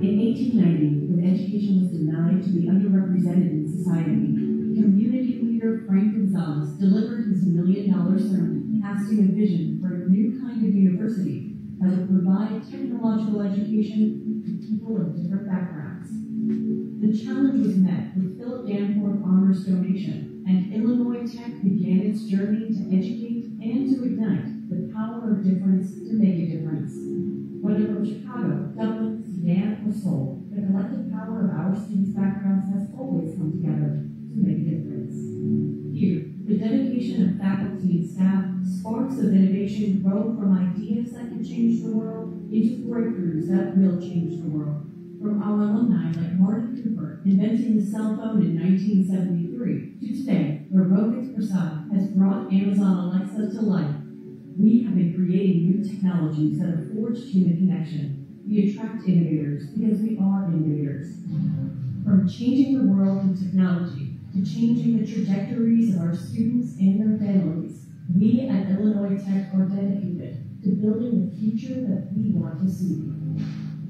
In 1890, when education was denied to the underrepresented in society, community leader Frank Gonzalez delivered his $1 million sermon, casting a vision for a new kind of university that would provide technological education to people of different backgrounds. The challenge was met with Philip Danforth Honors donation, and Illinois Tech began its journey to educate and to ignite the power of difference to make a difference. Whether from Chicago, Dublin, Sudan, or Seoul, the collective power of our students' backgrounds has always come together to make a difference. Here, the dedication of faculty and staff, sparks of innovation grow from ideas that can change the world into breakthroughs that will change the world. From our alumni like Martin Cooper inventing the cell phone in 1973 to today, where Rohit Prasad has brought Amazon Alexa to life. We have been creating new technologies that have forged human connection. We attract innovators because we are innovators. From changing the world with technology to changing the trajectories of our students and their families, we at Illinois Tech are dedicated to building the future that we want to see.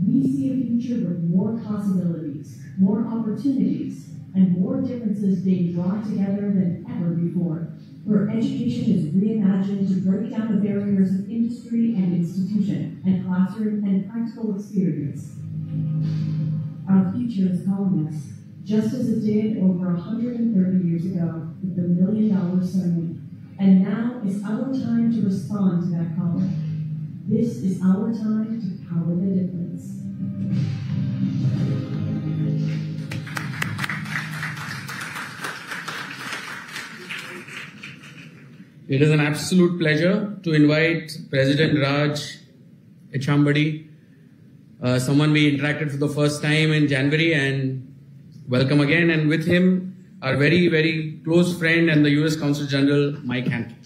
We see a future with more possibilities, more opportunities, and more differences being brought together than ever before, where education is reimagined to break down the barriers of industry and institution, and classroom and practical experience. Our future is calling us, just as it did over 130 years ago with the $1 million sermon. And now is our time to respond to that calling. This is our time to power the difference. It is an absolute pleasure to invite President Raj Echambadi, someone we interacted for the first time in January, and welcome again. And with him, our very, very close friend and the US Consul General, Mike Hampton.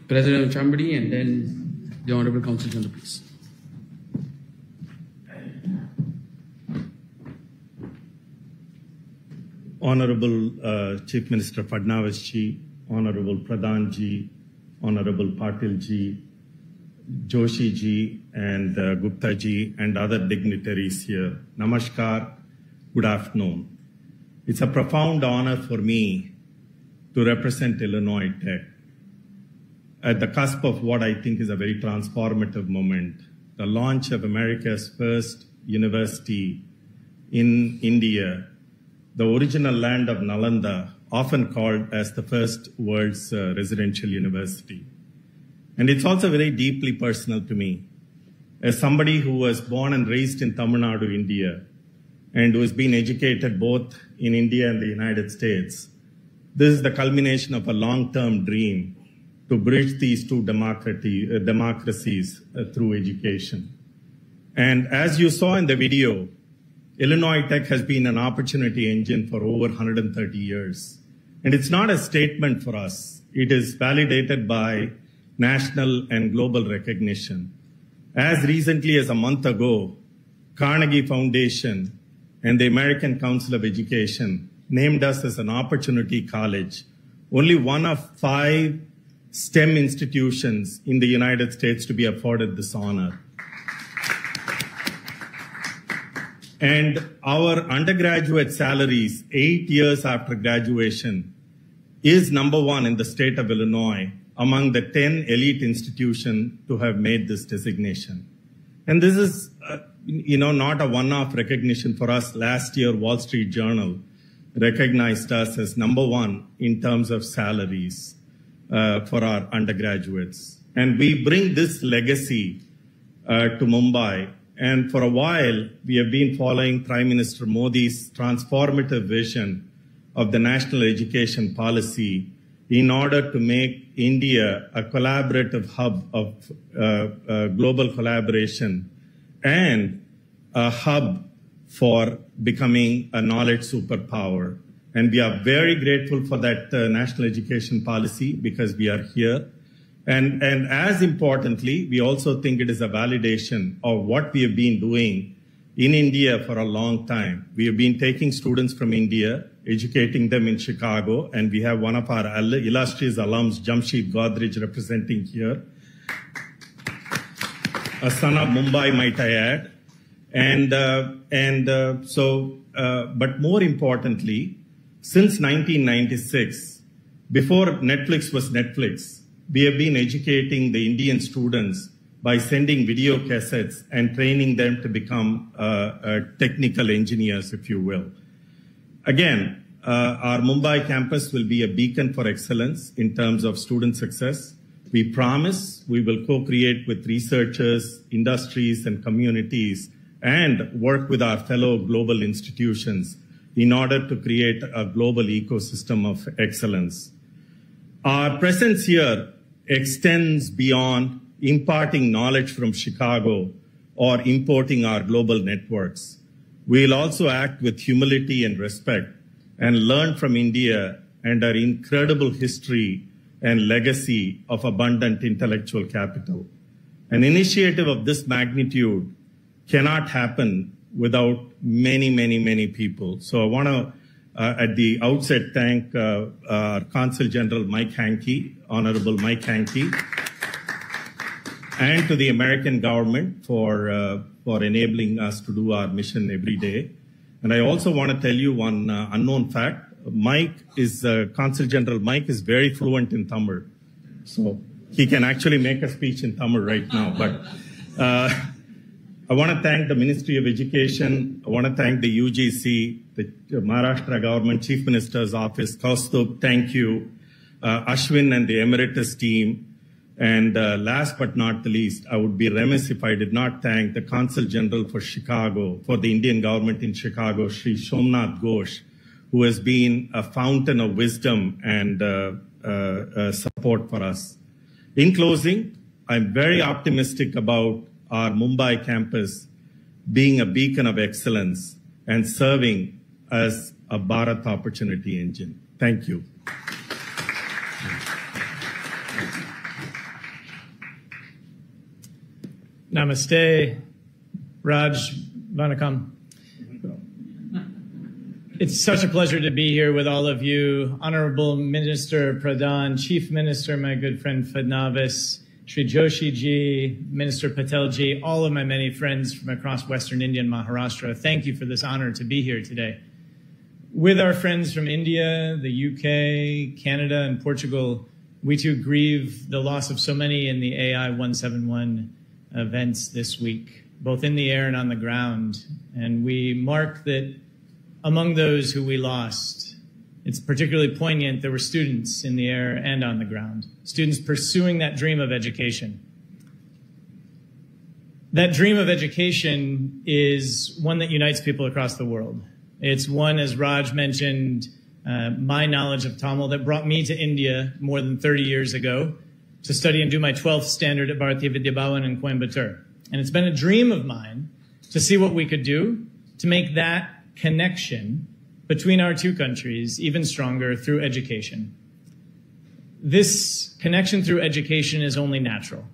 President Chambadi, and then the Honorable Consul General, please. Honorable Chief Minister Fadnavis ji, Honorable Pradhan ji, Honorable Patil ji, Joshi ji, and Gupta ji, and other dignitaries here. Namaskar, good afternoon. It's a profound honor for me to represent Illinois Tech at the cusp of what I think is a very transformative moment, the launch of America's first university in India the original land of Nalanda, often called as the first world's residential university. And it's also very deeply personal to me. As somebody who was born and raised in Tamil Nadu, India, and who has been educated both in India and the United States, this is the culmination of a long-term dream to bridge these two democracies through education. And as you saw in the video, Illinois Tech has been an opportunity engine for over 130 years. And it's not a statement for us. It is validated by national and global recognition. As recently as a month ago, Carnegie Foundation and the American Council of Education named us as an opportunity college, only one of 5 STEM institutions in the United States to be afforded this honor. And our undergraduate salaries 8 years after graduation is number 1 in the state of Illinois among the 10 elite institutions to have made this designation. And this is, not a one-off recognition for us. Last year, Wall Street Journal recognized us as number 1 in terms of salaries for our undergraduates. And we bring this legacy to Mumbai. And for a while, we have been following Prime Minister Modi's transformative vision of the national education policy in order to make India a collaborative hub of global collaboration and a hub for becoming a knowledge superpower. And we are very grateful for that national education policy because we are here. And as importantly, we also think it is a validation of what we have been doing in India for a long time. We have been taking students from India, educating them in Chicago, and we have one of our illustrious alums, Jamshid Godrej, representing here. A son of Mumbai, might I add. But more importantly, since 1996, before Netflix was Netflix, we have been educating the Indian students by sending video cassettes and training them to become technical engineers, if you will. Again, our Mumbai campus will be a beacon for excellence in terms of student success. We promise we will co-create with researchers, industries, and communities and work with our fellow global institutions in order to create a global ecosystem of excellence. Our presence here extends beyond imparting knowledge from Chicago or importing our global networks. We'll also act with humility and respect and learn from India and our incredible history and legacy of abundant intellectual capital. An initiative of this magnitude cannot happen without many, many, many people. So I want to, at the outset, thank our Consul General Mike Hankey, Honorable Mike Hankey, and to the American government for enabling us to do our mission every day. And I also want to tell you one unknown fact. Consul General Mike is very fluent in Tamil. So he can actually make a speech in Tamil right now. But I want to thank the Ministry of Education. I want to thank the UGC, the Maharashtra Government Chief Minister's Office. Kaustubh, thank you. Ashwin and the Emeritus team. And last but not the least, I would be remiss if I did not thank the Consul General for Chicago, for the Indian government in Chicago, Sri Somnath Ghosh, who has been a fountain of wisdom and support for us. In closing, I'm very optimistic about our Mumbai campus being a beacon of excellence and serving as a Bharat opportunity engine. Thank you. Namaste, Raj, Vanakkam. It's such a pleasure to be here with all of you. Honorable Minister Pradhan, Chief Minister, my good friend Fadnavis, Shri Joshi ji, Minister Patel ji, all of my many friends from across Western India and Maharashtra. Thank you for this honor to be here today. With our friends from India, the UK, Canada, and Portugal, we too grieve the loss of so many in the AI 171 events this week, both in the air and on the ground. And we mark that among those who we lost. It's particularly poignant. There were students in the air and on the ground, students pursuing that dream of education. That dream of education is one that unites people across the world. It's one, as Raj mentioned, my knowledge of Tamil that brought me to India more than 30 years ago to study and do my 12th standard at Bharatiya Vidya Bhavan in Coimbatore. And it's been a dream of mine to see what we could do to make that connection between our two countries even stronger through education. This connection through education is only natural.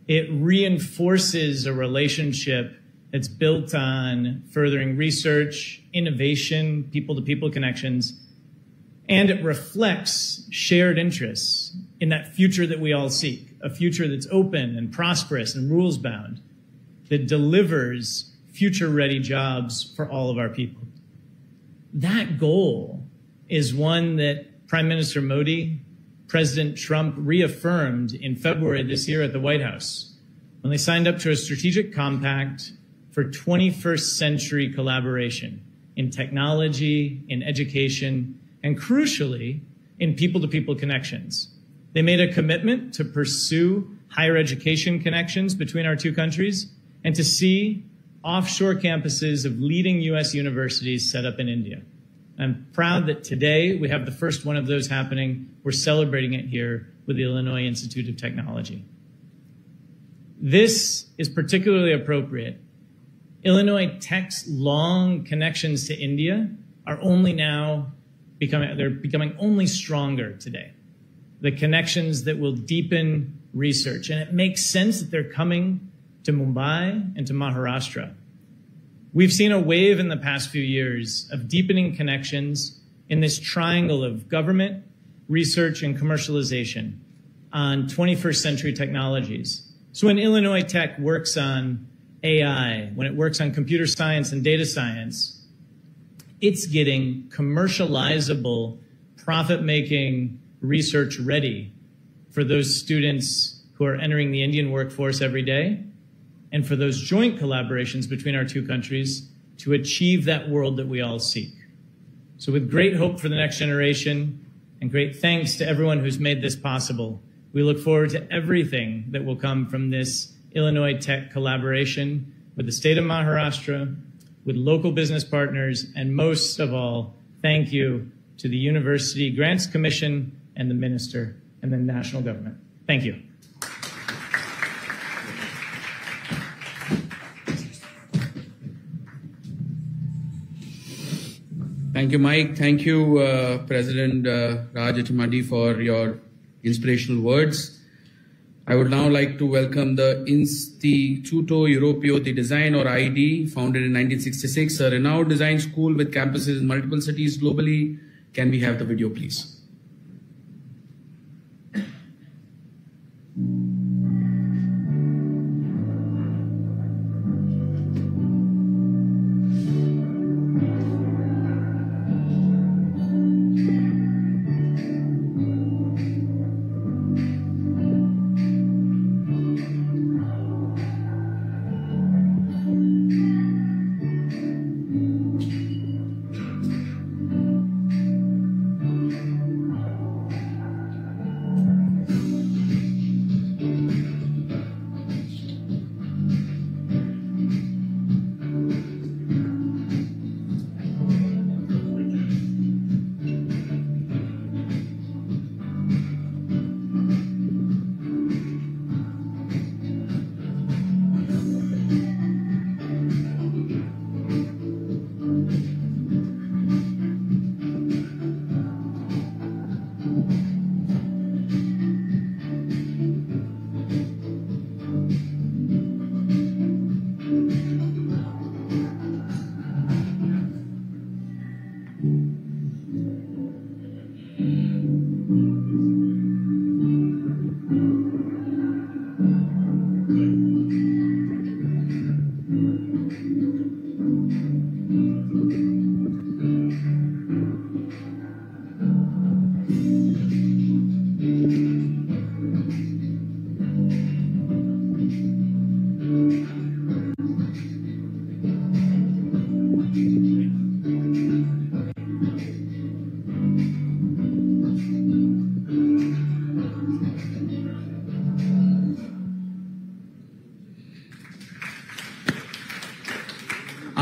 It reinforces a relationship that's built on furthering research, innovation, people-to-people connections, and it reflects shared interests in that future that we all seek, a future that's open and prosperous and rules-bound, that delivers future-ready jobs for all of our people. That goal is one that Prime Minister Modi, President Trump reaffirmed in February this year at the White House when they signed up to a strategic compact for 21st century collaboration in technology, in education, and crucially, in people-to-people connections. They made a commitment to pursue higher education connections between our two countries and to see offshore campuses of leading U.S. universities set up in India. I'm proud that today we have the first one of those happening. We're celebrating it here with the Illinois Institute of Technology. This is particularly appropriate. Illinois Tech's long connections to India are only now becoming only stronger today. The connections that will deepen research. And it makes sense that they're coming to Mumbai and to Maharashtra. We've seen a wave in the past few years of deepening connections in this triangle of government, research, and commercialization on 21st century technologies. So when Illinois Tech works on AI, when it works on computer science and data science, it's getting commercializable, profit-making research ready for those students who are entering the Indian workforce every day, and for those joint collaborations between our two countries to achieve that world that we all seek. So with great hope for the next generation and great thanks to everyone who's made this possible, we look forward to everything that will come from this Illinois Tech collaboration with the state of Maharashtra, with local business partners, and most of all, thank you to the University Grants Commission and the Minister and the national government. Thank you. Thank you, Mike. Thank you, President Raj Achimadi, for your inspirational words. I would now like to welcome the Instituto Europeo di Design, or ID, founded in 1966, a renowned design school with campuses in multiple cities globally. Can we have the video, please?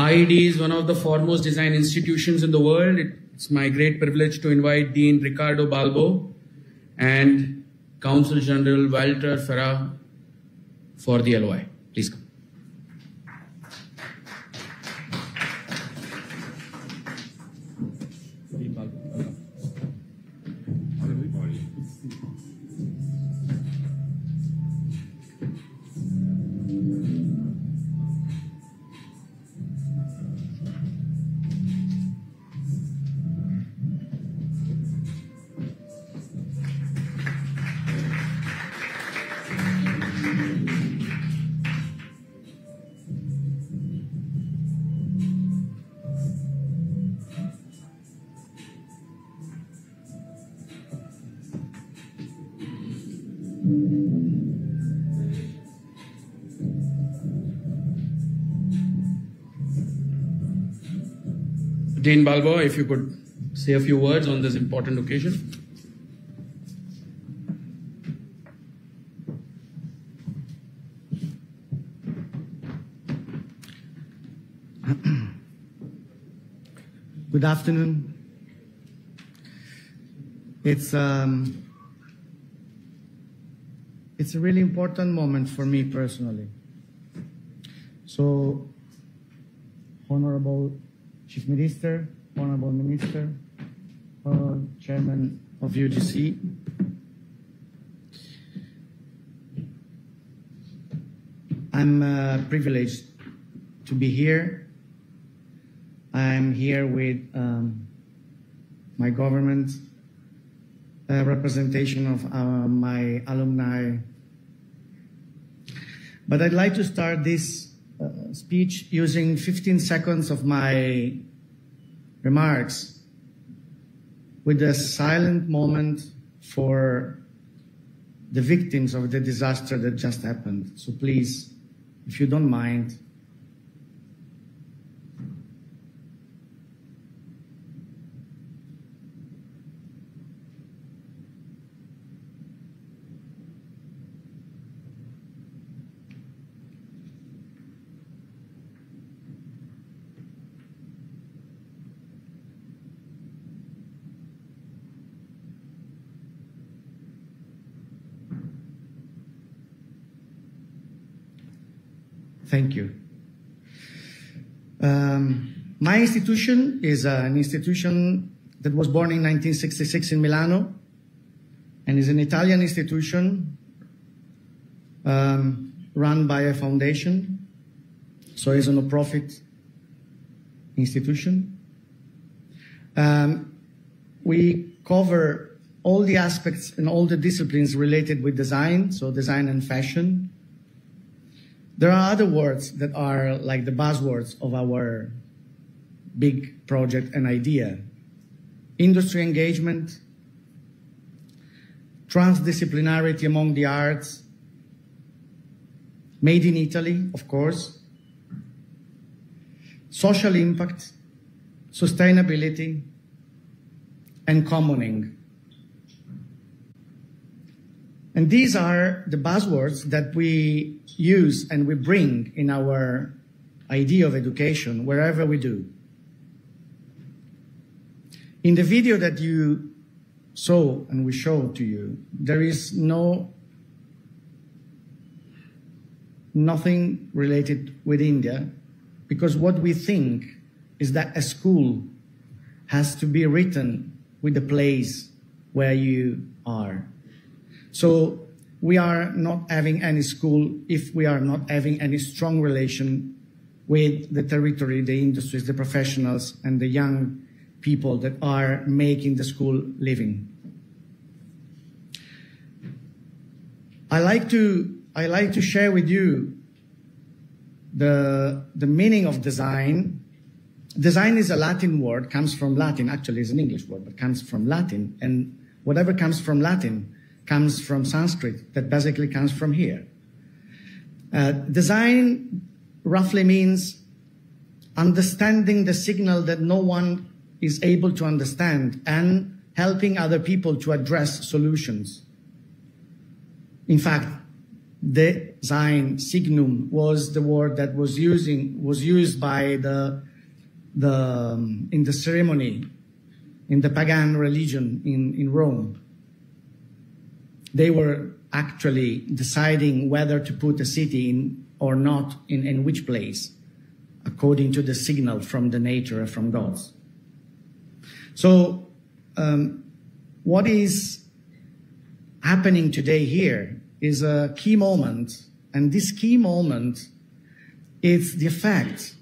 IED is one of the foremost design institutions in the world. It's my great privilege to invite Dean Ricardo Balbo and Counsel General Walter Ferrah for the LOI. Please come. Dean Balbo, if you could say a few words on this important occasion. Good afternoon. It's a really important moment for me personally. So, Honorable Chief Minister, Honorable Minister, Chairman of UGC, I'm privileged to be here. I'm here with my government, representation of my alumni. But I'd like to start this speech using 15 seconds of my remarks with a silent moment for the victims of the disaster that just happened. So please, if you don't mind, thank you. My institution is an institution that was born in 1966 in Milano and is an Italian institution run by a foundation, so it's a no-profit institution. We cover all the aspects and all the disciplines related with design, so design and fashion. There are other words that are like the buzzwords of our big project and idea. Industry engagement, transdisciplinarity among the arts, made in Italy, of course, social impact, sustainability, and commoning. And these are the buzzwords that we use and we bring in our idea of education wherever we do. In the video that you saw and we showed to you, there is nothing related with India, because what we think is that a school has to be written with the place where you are. So we are not having any school if we are not having any strong relation with the territory, the industries, the professionals, and the young people that are making the school living. I like to share with you the meaning of design. Design is a Latin word, comes from Latin. Actually, it's an English word, but comes from Latin. And whatever comes from Latin comes from Sanskrit, that basically comes from here. Design roughly means understanding the signal that no one is able to understand and helping other people to address solutions. In fact, design, signum, was the word that was used by in the ceremony, in the pagan religion in Rome. They were actually deciding whether to put a city in or not in which place, according to the signal from the nature, from gods. So what is happening today here is a key moment, and this key moment is the effect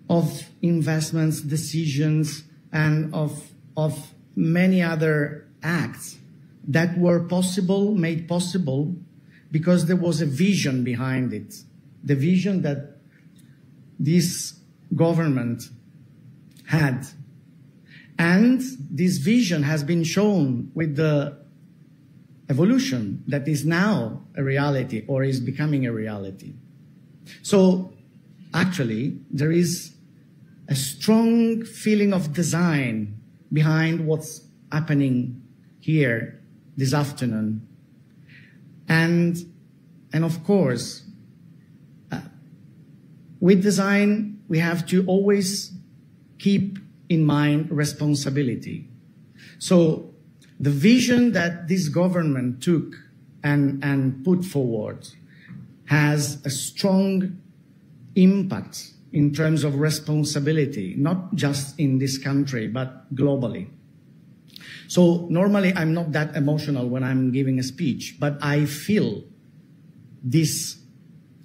of investments, decisions, and of many other acts that were possible, made possible, because there was a vision behind it. The vision that this government had. And this vision has been shown with the evolution that is now a reality or is becoming a reality. So actually, there is a strong feeling of design behind what's happening here this afternoon. And of course, with design, we have to always keep in mind responsibility. So the vision that this government took and put forward has a strong impact in terms of responsibility, not just in this country, but globally. So normally I'm not that emotional when I'm giving a speech, but I feel this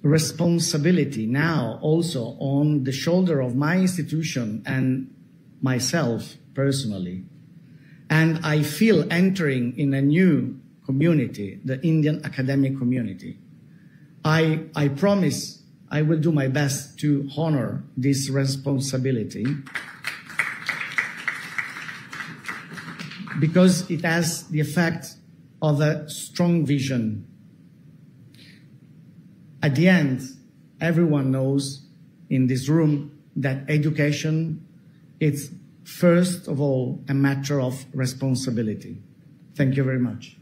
responsibility now also on the shoulder of my institution and myself personally. And I feel entering in a new community, the Indian academic community. I promise I will do my best to honor this responsibility because it has the effect of a strong vision. At the end, everyone knows in this room that education is first of all a matter of responsibility. Thank you very much.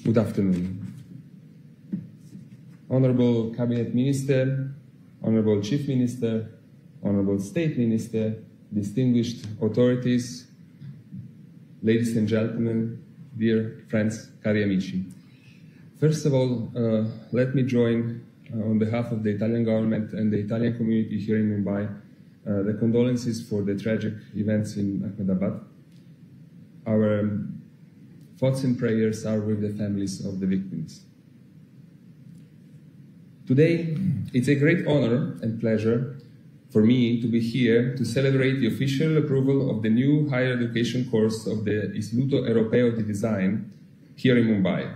Good afternoon. Honorable Cabinet Minister, Honorable Chief Minister, Honorable State Minister, distinguished authorities, ladies and gentlemen, dear friends, cari amici. First of all, let me join on behalf of the Italian government and the Italian community here in Mumbai the condolences for the tragic events in Ahmedabad. Our thoughts and prayers are with the families of the victims. Today, it's a great honor and pleasure for me to be here to celebrate the official approval of the new higher education course of the Istituto Europeo di Design here in Mumbai.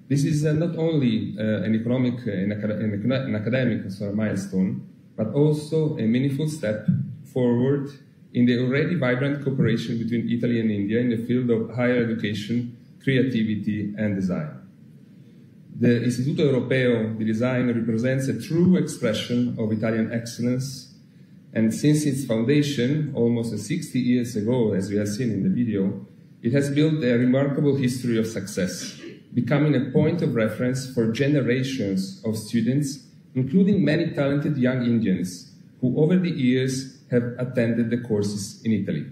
This is not only an economic and an academic milestone, but also a meaningful step forward in the already vibrant cooperation between Italy and India in the field of higher education, creativity, and design. The Istituto Europeo di Design represents a true expression of Italian excellence, and since its foundation, almost 60 years ago, as we have seen in the video, it has built a remarkable history of success, becoming a point of reference for generations of students, including many talented young Indians who over the years have attended the courses in Italy.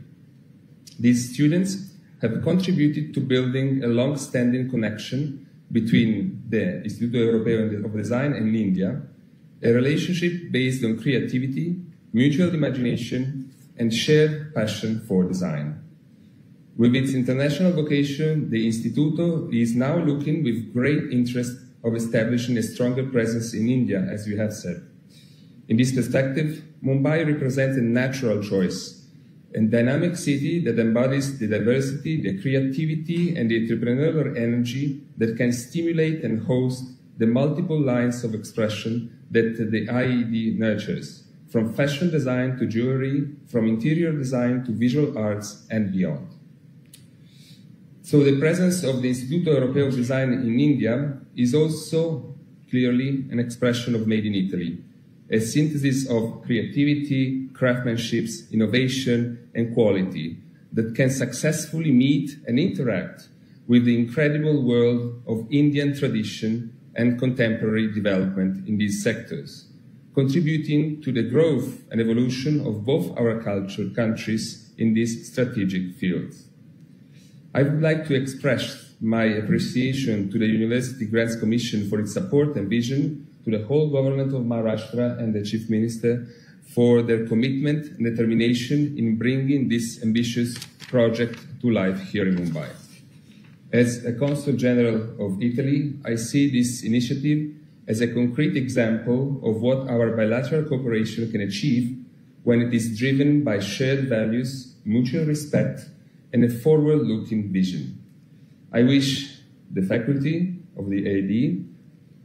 These students have contributed to building a long-standing connection between the Istituto Europeo of Design and India, a relationship based on creativity, mutual imagination, and shared passion for design. With its international vocation, the Istituto is now looking with great interest of establishing a stronger presence in India, as you have said. In this perspective, Mumbai represents a natural choice, a dynamic city that embodies the diversity, the creativity, and the entrepreneurial energy that can stimulate and host the multiple lines of expression that the IED nurtures, from fashion design to jewelry, from interior design to visual arts and beyond. So the presence of the Istituto Europeo of Design in India is also clearly an expression of Made in Italy, a synthesis of creativity, craftsmanship, innovation, and quality that can successfully meet and interact with the incredible world of Indian tradition and contemporary development in these sectors, contributing to the growth and evolution of both our countries in these strategic fields. I would like to express my appreciation to the University Grants Commission for its support and vision, to the whole government of Maharashtra and the Chief Minister for their commitment and determination in bringing this ambitious project to life here in Mumbai. As a Consul General of Italy, I see this initiative as a concrete example of what our bilateral cooperation can achieve when it is driven by shared values, mutual respect, and a forward-looking vision. I wish the faculty of the AD,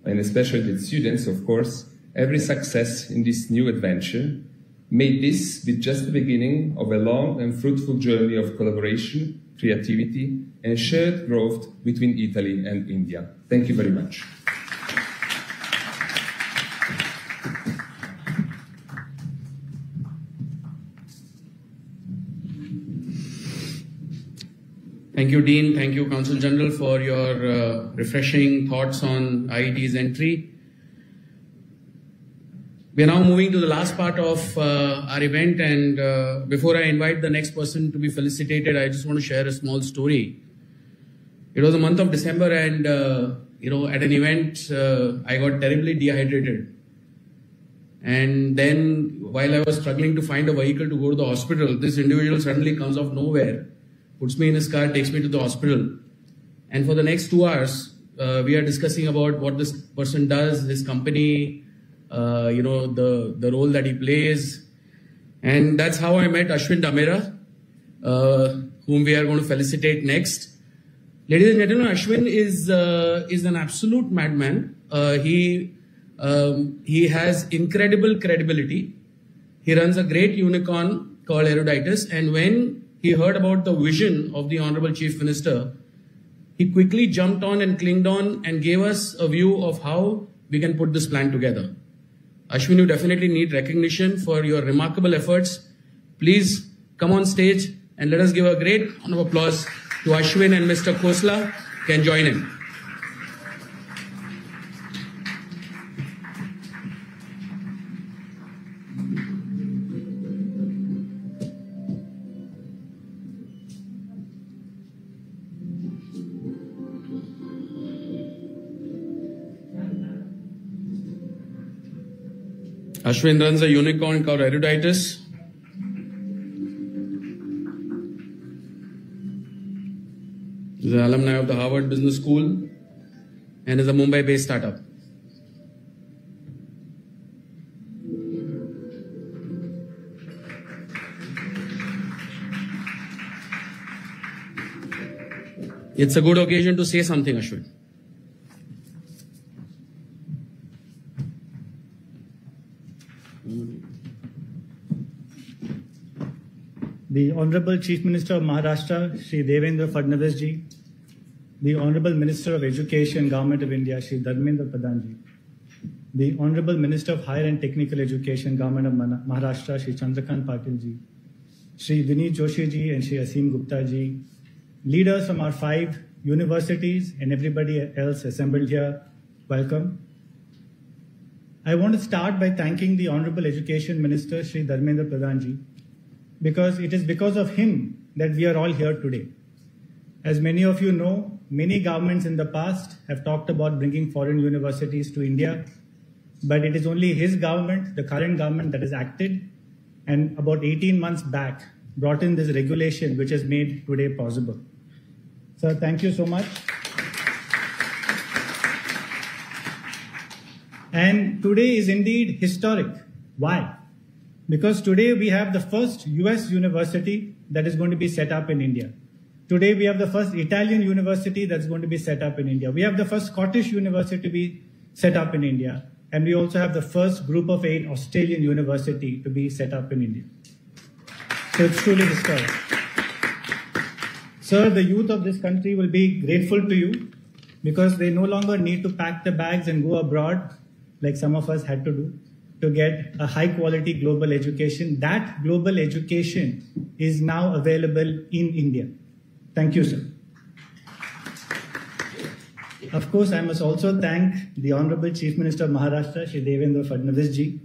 and especially the students, of course, every success in this new adventure. May this be just the beginning of a long and fruitful journey of collaboration, creativity, and shared growth between Italy and India. Thank you very much. Thank you, Dean. Thank you, Consul General, for your refreshing thoughts on IET's entry. We are now moving to the last part of our event, and before I invite the next person to be felicitated, I just want to share a small story. It was the month of December, and at an event, I got terribly dehydrated. And then, while I was struggling to find a vehicle to go to the hospital, this individual suddenly comes out of nowhere, puts me in his car, takes me to the hospital. And for the next 2 hours, we are discussing about what this person does, his company, the role that he plays. And that's how I met Ashwin Damera, whom we are going to felicitate next. Ladies and gentlemen, Ashwin is an absolute madman. He has incredible credibility. He runs a great unicorn called Eruditus, and when he heard about the vision of the Honorable Chief Minister, he quickly jumped on and clinged on and gave us a view of how we can put this plan together. Ashwin, you definitely need recognition for your remarkable efforts. Please come on stage and let us give a great round of applause to Ashwin, and Mr. Khosla can join him. Ashwin runs a unicorn called Eruditus. He's an alumni of the Harvard Business School and is a Mumbai-based startup. It's a good occasion to say something, Ashwin. The Honorable Chief Minister of Maharashtra, Shri Devendra Fadnavis ji, the Honorable Minister of Education, Government of India, Shri Dharmendra Pradhan ji, the Honorable Minister of Higher and Technical Education, Government of Maharashtra, Shri Chandrakant Patil ji, Shri Vinit Joshi ji and Shri Asim Gupta ji, leaders from our 5 universities and everybody else assembled here, welcome. I want to start by thanking the Honorable Education Minister, Shri Dharmendra Pradhan ji, because it is because of him that we are all here today. As many of you know, many governments in the past have talked about bringing foreign universities to India, but it is only his government, the current government, that has acted, and about 18 months back brought in this regulation which has made today possible. Sir, thank you so much. And today is indeed historic. Why? Because today we have the first US university that is going to be set up in India. Today we have the first Italian university that's going to be set up in India. We have the first Scottish university to be set up in India. And we also have the first group of 8 Australian university to be set up in India. So it's truly historic. Sir, the youth of this country will be grateful to you because they no longer need to pack the bags and go abroad like some of us had to do. to get a high quality global education. That global education is now available in India. Thank you, sir. Of course, I must also thank the Honorable Chief Minister of Maharashtra, Shri Devendra Fadnavis ji,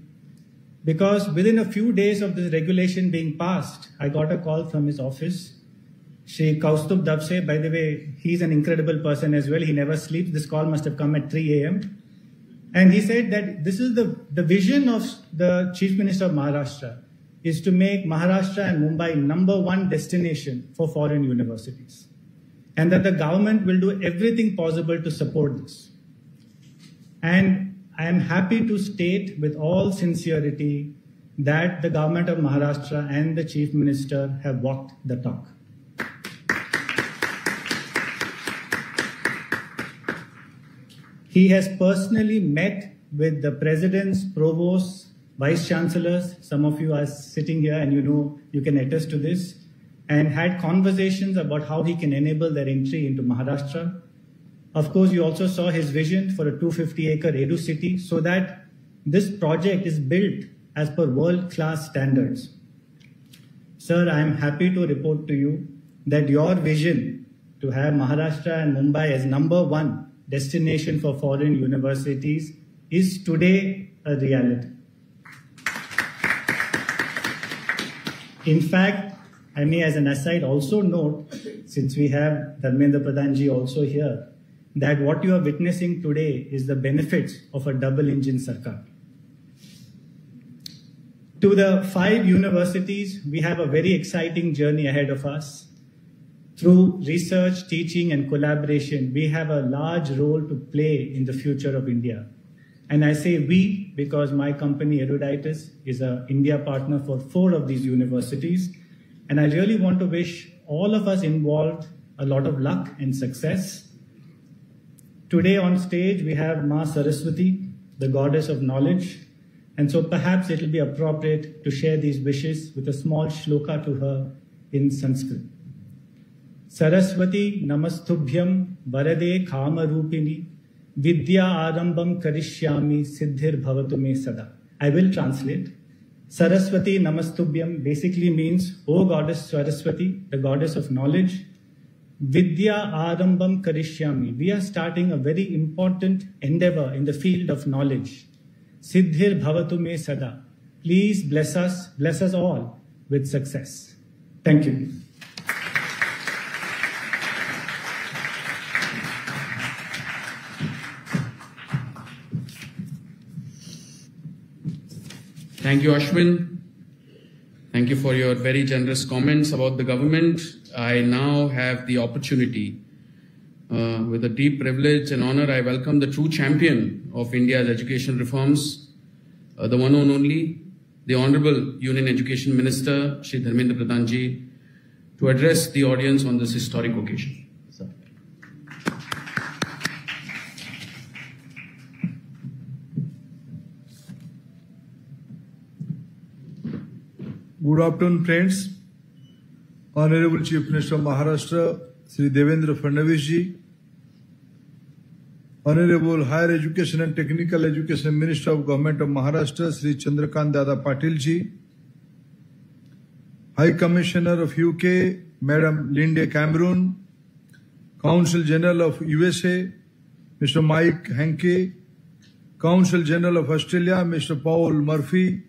because within a few days of this regulation being passed, I got a call from his office. Shri Kaustubh Davse, by the way, he's an incredible person as well. He never sleeps. This call must have come at 3 a.m. And he said that this is the vision of the Chief Minister of Maharashtra is to make Maharashtra and Mumbai #1 destination for foreign universities. And that the government will do everything possible to support this. And I am happy to state with all sincerity that the government of Maharashtra and the Chief Minister have walked the talk. He has personally met with the presidents, provosts, vice chancellors. Some of you are sitting here and you know you can attest to this, and had conversations about how he can enable their entry into Maharashtra. Of course, you also saw his vision for a 250-acre Edu city so that this project is built as per world-class standards. Sir, I am happy to report to you that your vision to have Maharashtra and Mumbai as #1 destination for foreign universities is today a reality. In fact, I may as an aside also note, since we have Dharmendra Pradhan ji also here, that what you are witnessing today is the benefits of a double-engine Sarkar. To the 5 universities, we have a very exciting journey ahead of us. Through research, teaching, and collaboration, we have a large role to play in the future of India. And I say we because my company, Eruditus, is an India partner for 4 of these universities. And I really want to wish all of us involved a lot of luck and success. Today on stage, we have Ma Saraswati, the goddess of knowledge. And so perhaps it will be appropriate to share these wishes with a small shloka to her in Sanskrit. Saraswati namastubhyam varade kama rupini vidya arambam karishyami siddhir bhavatu me sada. I will translate. Saraswati namastubhyam basically means, O goddess Saraswati, the goddess of knowledge, vidya arambam karishyami. We are starting a very important endeavor in the field of knowledge. Siddhir bhavatu me sada. Please bless us all with success. Thank you. Thank you, Ashwin. Thank you for your very generous comments about the government. I now have the opportunity, with a deep privilege and honor, I welcome the true champion of India's education reforms, the one and only, the Honorable Union Education Minister, Shri Dharmendra Pradhan ji, to address the audience on this historic occasion. Good afternoon, friends. Honorable Chief Minister of Maharashtra, Shri Devendra Fadnavis ji, Honorable Higher Education and Technical Education Minister of Government of Maharashtra, Shri Chandrakant Dada Patil ji, High Commissioner of UK, Madam Linda Cameron, Consul General of USA, Mr. Mike Hankey, Consul General of Australia, Mr. Paul Murphy,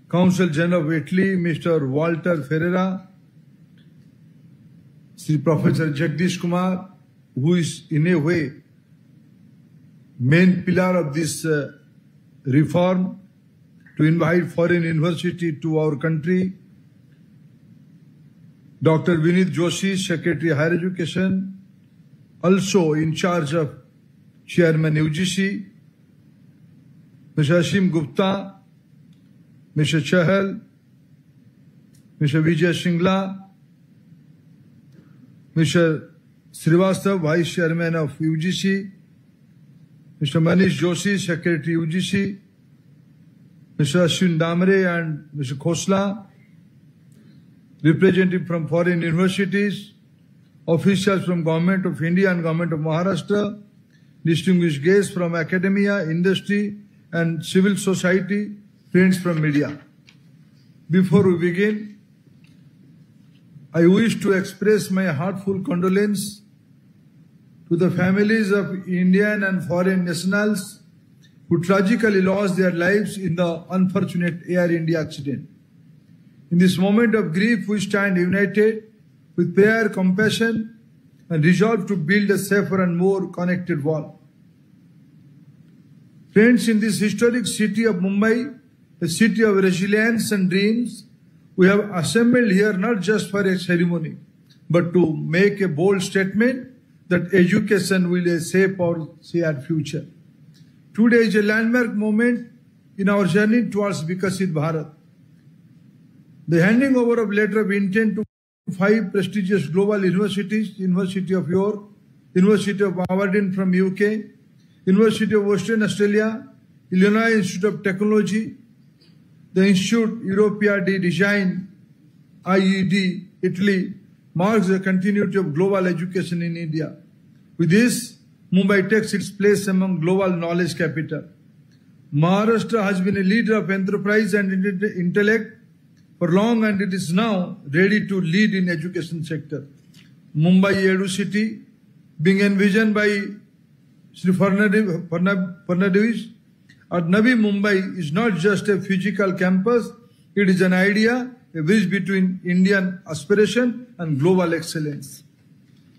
Consul General of Italy, Mr. Walter Ferreira, Sri Professor Jagdish Kumar, who is in a way main pillar of this reform to invite foreign university to our country, Dr. Vinit Joshi, Secretary Higher Education, also in charge of Chairman UGC, Mr. Ashim Gupta, Mr. Chahal, Mr. Vijay Shingla, Mr. Srivastav, Vice Chairman of UGC, Mr. Manish Joshi, Secretary UGC, Mr. Ashwin Damre and Mr. Khosla, representative from foreign universities, officials from Government of India and Government of Maharashtra, distinguished guests from academia, industry and civil society, friends from media. Before we begin, I wish to express my heartfelt condolence to the families of Indian and foreign nationals who tragically lost their lives in the unfortunate Air India accident. In this moment of grief, we stand united with prayer, compassion, and resolve to build a safer and more connected world. Friends, in this historic city of Mumbai, a city of resilience and dreams, we have assembled here not just for a ceremony, but to make a bold statement that education will shape our shared future. Today is a landmark moment in our journey towards Vikasit Bharat. The handing over of letter of intent to 5 prestigious global universities, University of York, University of Aberdeen from UK, University of Western Australia, Illinois Institute of Technology, the Institute Europea di Design, IED, Italy, marks the continuity of global education in India. With this, Mumbai takes its place among global knowledge capital. Maharashtra has been a leader of enterprise and intellect for long, and it is now ready to lead in education sector. Mumbai Edu City, being envisioned by Sri Fadnavis at Navi Mumbai, is not just a physical campus, it is an idea, a bridge between Indian aspiration and global excellence.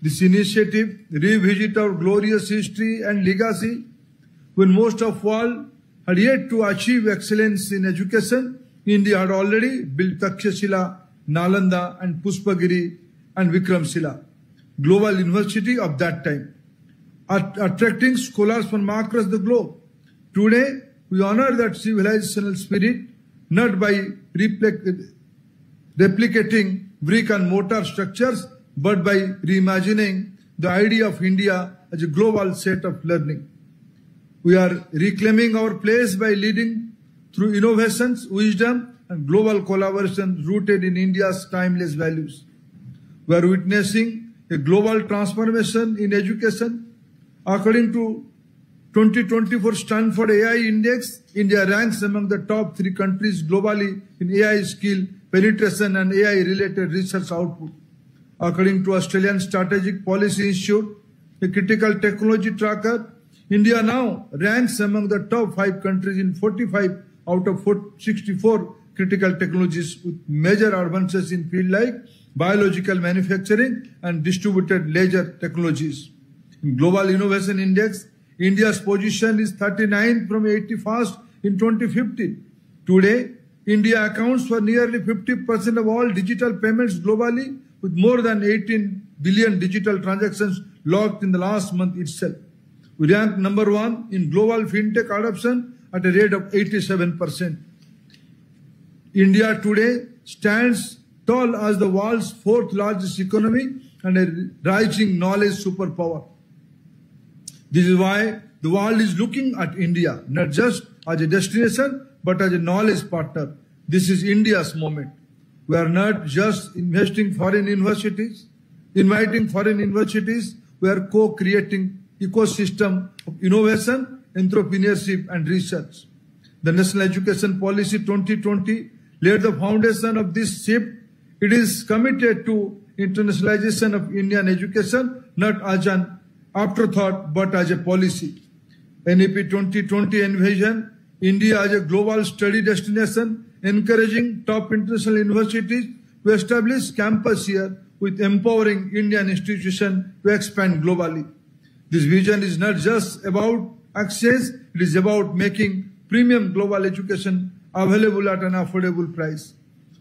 This initiative revisits our glorious history and legacy. When most of the world had yet to achieve excellence in education, India had already built Takshashila, Nalanda and Pushpagiri and Vikramshila, global university of that time, attracting scholars from across the globe. Today, we honor that civilizational spirit not by replicating brick and mortar structures, but by reimagining the idea of India as a global set of learning. We are reclaiming our place by leading through innovations, wisdom, and global collaboration rooted in India's timeless values. We are witnessing a global transformation in education. According to 2024 Stanford AI Index, India ranks among the top 3 countries globally in AI skill penetration and AI-related research output. According to Australian Strategic Policy Institute, a critical technology tracker, India now ranks among the top 5 countries in 45 out of 64 critical technologies with major advances in fields like biological manufacturing and distributed ledger technologies. In Global Innovation Index, India's position is 39th from 81st in 2015. Today, India accounts for nearly 50% of all digital payments globally, with more than 18 billion digital transactions logged in the last month itself. We rank number 1 in global fintech adoption at a rate of 87%. India today stands tall as the world's 4th largest economy and a rising knowledge superpower. This is why the world is looking at India, not just as a destination, but as a knowledge partner. This is India's moment. We are not just inviting foreign universities, we are co-creating ecosystem of innovation, entrepreneurship and research. The National Education Policy 2020 laid the foundation of this shift. It is committed to internationalization of Indian education, not as an afterthought, but as a policy. NEP 2020 envisioned India as a global study destination, encouraging top international universities to establish campus here with empowering Indian institutions to expand globally. This vision is not just about access, it is about making premium global education available at an affordable price.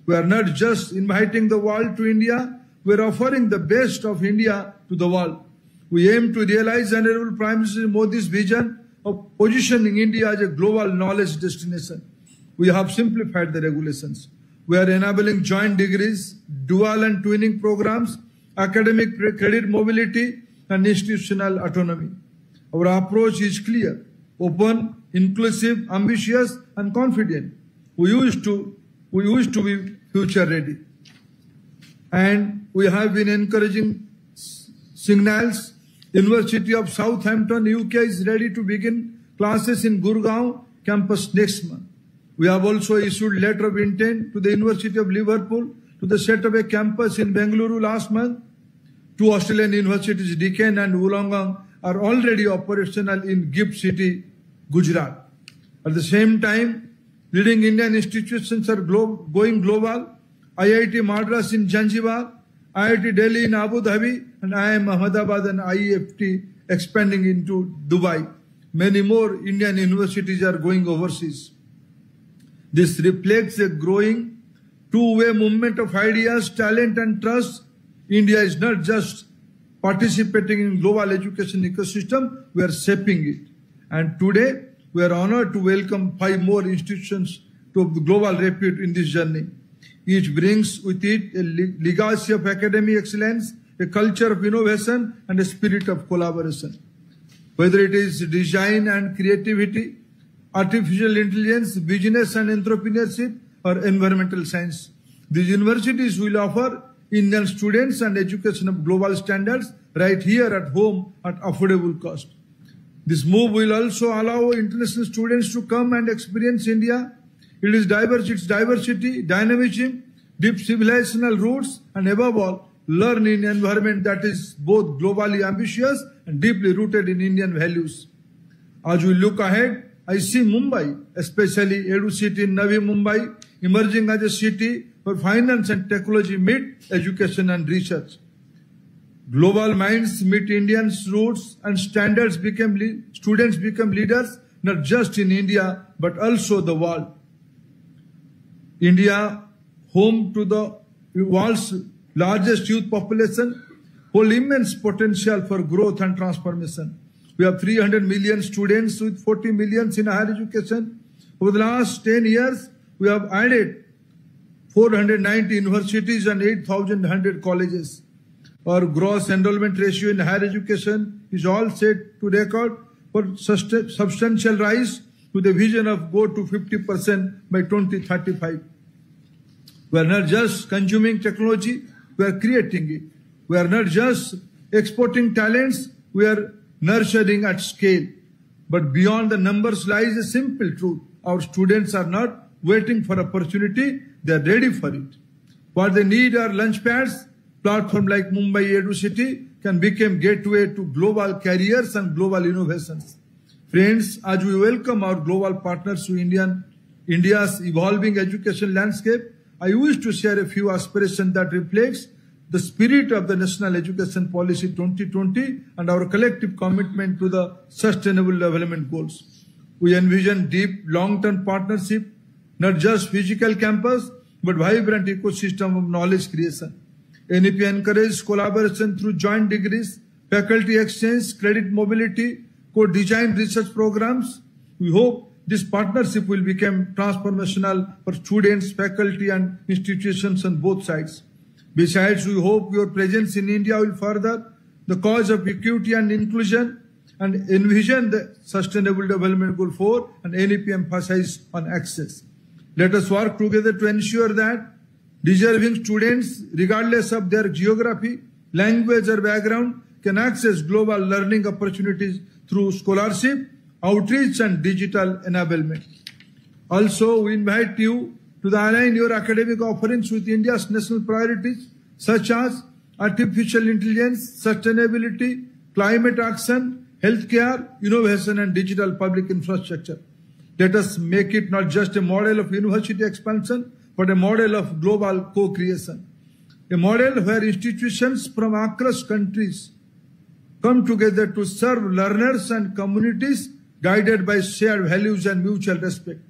We are not just inviting the world to India, we are offering the best of India to the world. We aim to realize Honorable Prime Minister Modi's vision of positioning India as a global knowledge destination. We have simplified the regulations. We are enabling joint degrees, dual and twinning programs, academic credit mobility, and institutional autonomy. Our approach is clear, open, inclusive, ambitious, and confident. We wish to be future ready. And we have been encouraging signals. University of Southampton, UK is ready to begin classes in Gurgaon, campus next month. We have also issued letter of intent to the University of Liverpool to set up a campus in Bengaluru last month. Two Australian universities, Deccan and Wollongong, are already operational in Gift City, Gujarat. At the same time, leading Indian institutions are going global. IIT Madras in Zanzibar, IIT Delhi in Abu Dhabi, and IIM Ahmedabad and IEFT expanding into Dubai. Many more Indian universities are going overseas. This reflects a growing two-way movement of ideas, talent, and trust. India is not just participating in global education ecosystem, we are shaping it. And today, we are honored to welcome 5 more institutions to global repute in this journey. Each brings with it a legacy of academic excellence, a culture of innovation, and a spirit of collaboration. Whether it is design and creativity, artificial intelligence, business and entrepreneurship, or environmental science, these universities will offer Indian students and education of global standards right here at home at affordable cost. This move will also allow international students to come and experience India. It is its diversity, dynamism, deep civilizational roots, and above all, learn in an environment that is both globally ambitious and deeply rooted in Indian values. As we look ahead, I see Mumbai, especially Edu City in Navi Mumbai, emerging as a city where finance and technology meet education and research. Global minds meet Indians' roots and students become leaders, not just in India, but also the world. India, home to the world's largest youth population, holds immense potential for growth and transformation. We have 300 million students with 40 million in higher education. Over the last 10 years, we have added 490 universities and 8,100 colleges. Our gross enrollment ratio in higher education is all set to record for substantial rise with a vision of go to 50% by 2035. We are not just consuming technology, we are creating it. We are not just exporting talents, we are nurturing at scale. But beyond the numbers lies a simple truth. Our students are not waiting for opportunity, they are ready for it. What they need are launch pads. Platform like Mumbai Edu City can become gateway to global careers and global innovations. Friends, as we welcome our global partners to India's evolving education landscape, I wish to share a few aspirations that reflects the spirit of the National Education Policy 2020 and our collective commitment to the Sustainable Development Goals. We envision deep long-term partnership, not just physical campus, but vibrant ecosystem of knowledge creation. NEP encourages collaboration through joint degrees, faculty exchange, credit mobility, co-designed research programs. We hope this partnership will become transformational for students, faculty, and institutions on both sides. Besides, we hope your presence in India will further the cause of equity and inclusion and envision the Sustainable Development Goal 4 and NEP emphasize on access. Let us work together to ensure that deserving students, regardless of their geography, language, or background, can access global learning opportunities through scholarship, outreach, and digital enablement. Also, we invite you to align your academic offerings with India's national priorities, such as artificial intelligence, sustainability, climate action, healthcare, innovation, and digital public infrastructure. Let us make it not just a model of university expansion, but a model of global co-creation. A model where institutions from across countries come together to serve learners and communities guided by shared values and mutual respect.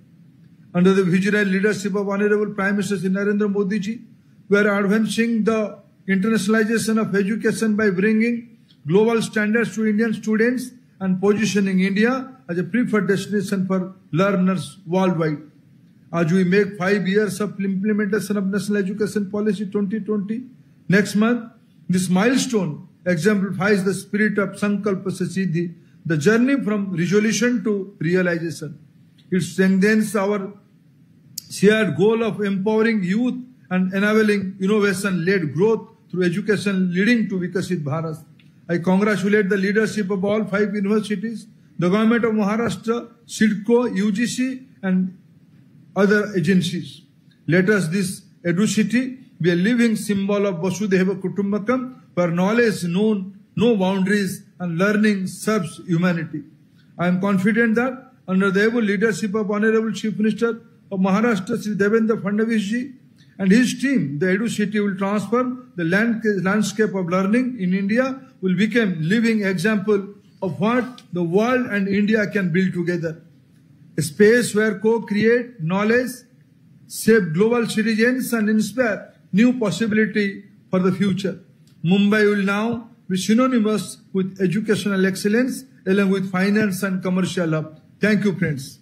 Under the visionary leadership of Honorable Prime Minister Narendra Modi ji, we are advancing the internationalization of education by bringing global standards to Indian students and positioning India as a preferred destination for learners worldwide. As we make 5 years of implementation of National Education Policy 2020, next month, this milestone exemplifies the spirit of Sankalpa se Siddhi, the journey from resolution to realization. It strengthens our shared goal of empowering youth and enabling innovation-led growth through education leading to Vikasit Bharat. I congratulate the leadership of all 5 universities the government of Maharashtra, SIDCO, UGC, and other agencies. Let us this EduCity be a living symbol of Vasudhaiva Kutumbakam, where knowledge known no boundaries and learning serves humanity. I am confident that under the able leadership of Honorable Chief Minister of Maharashtra, Shri Devendra Fadnavis ji, and his team, the EduCity will transform the landscape of learning in India, will become living example of what the world and India can build together. A space where co-create knowledge, shape global citizens and inspire new possibility for the future. Mumbai will now be synonymous with educational excellence along with finance and commercial hub. Thank you, friends.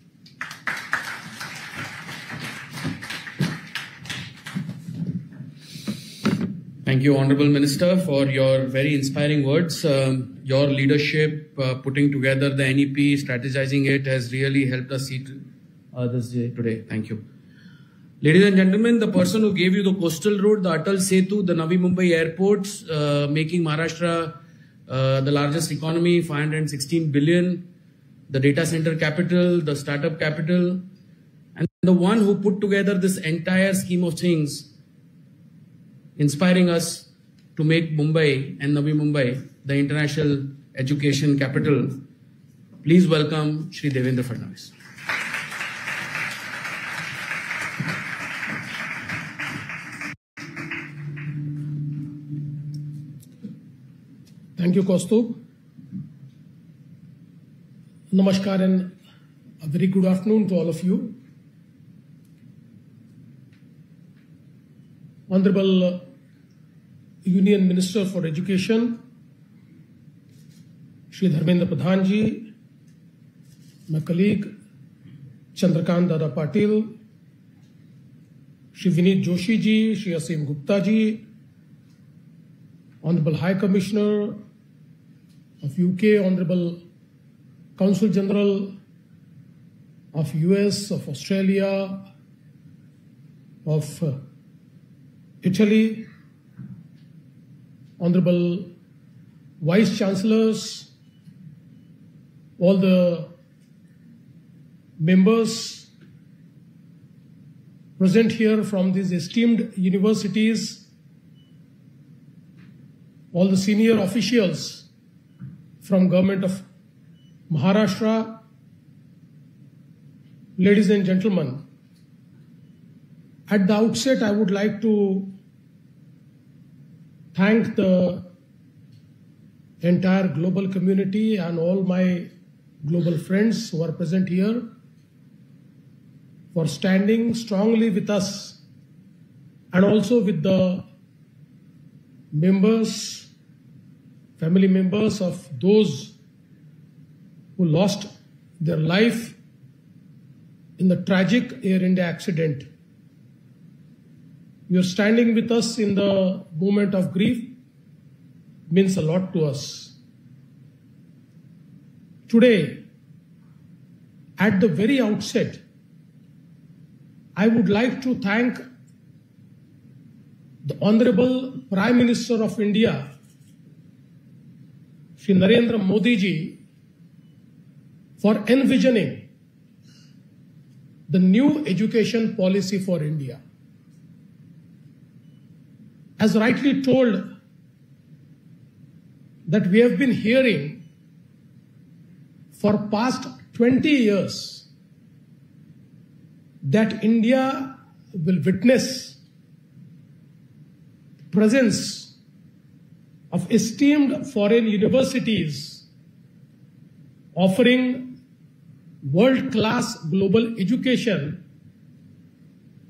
Thank you, Honorable Minister, for your very inspiring words. Your leadership, putting together the NEP, strategizing it, has really helped us see this day today. Thank you. Ladies and gentlemen, the person who gave you the coastal road, the Atal Setu, the Navi Mumbai airports, making Maharashtra the largest economy, 516 billion, the data center capital, the startup capital, and the one who put together this entire scheme of things, inspiring us to make Mumbai and Navi Mumbai the international education capital. Please welcome Shri Devendra Fadnavis. Thank you, Kaustubh. Namaskar and a very good afternoon to all of you. Honorable Union Minister for Education, Shri Dharmendra Pradhan ji, my colleague Chandrakant Dada Patil, Shri Vinit Joshi ji, Shri Asim Gupta ji, Honorable High Commissioner of UK, Honorable Consul General of US, of Australia, of Italy, Honorable Vice Chancellors, all the members present here from these esteemed universities, all the senior officials from Government of Maharashtra, ladies and gentlemen, at the outset I would like to thank the entire global community and all my global friends who are present here for standing strongly with us and also with the members, family members of those who lost their life in the tragic Air India accident. You are standing with us in the moment of grief means a lot to us. Today, at the very outset, I would like to thank the Honorable Prime Minister of India, Shri Narendra Modi ji, for envisioning the new education policy for India. As rightly told, that we have been hearing for past 20 years that India will witness the presence of esteemed foreign universities offering world-class global education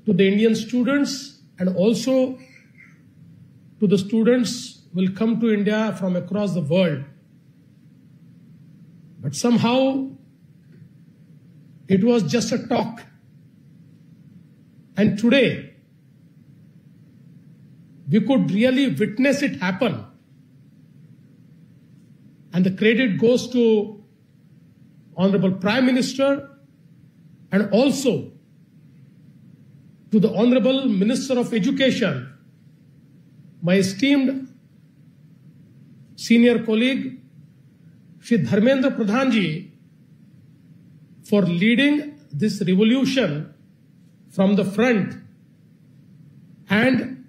to the Indian students and also to the students who will come to India from across the world. But somehow it was just a talk. And today we could really witness it happen. And the credit goes to Honorable Prime Minister and also to the Honorable Minister of Education, my esteemed senior colleague, Shri Dharmendra Pradhan ji, for leading this revolution from the front. And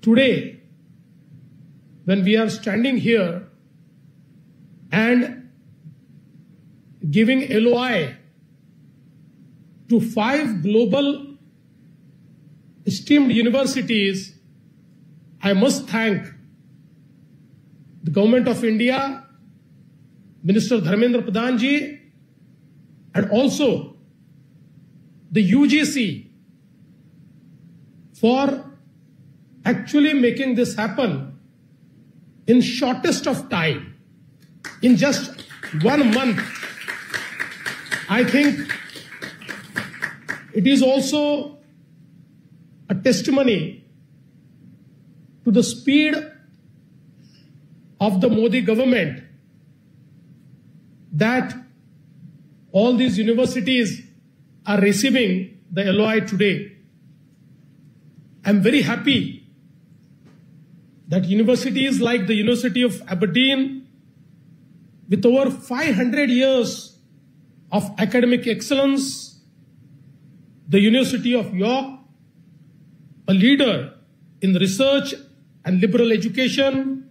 today, when we are standing here and giving LOI to 5 global esteemed universities, I must thank the Government of India, Minister Dharmendra Pradhan ji, and also the UGC for actually making this happen in shortest of time, in just 1 month. I think it is also a testimony to the speed of the Modi government that all these universities are receiving the LOI today. I'm very happy that universities like the University of Aberdeen, with over 500 years of academic excellence, the University of York, a leader in research and liberal education,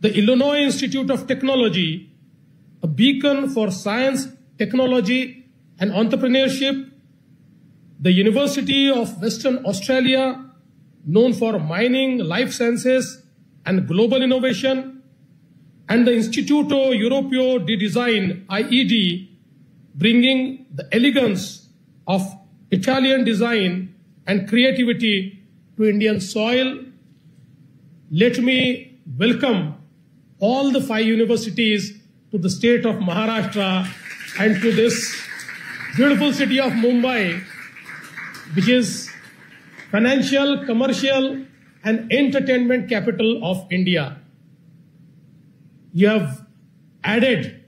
the Illinois Institute of Technology, a beacon for science, technology, and entrepreneurship, the University of Western Australia, known for mining, life sciences, and global innovation, and the Istituto Europeo di Design, IED, bringing the elegance of Italian design and creativity to Indian soil. Let me welcome all the 5 universities to the state of Maharashtra and to this beautiful city of Mumbai, which is financial, commercial, and entertainment capital of India. You have added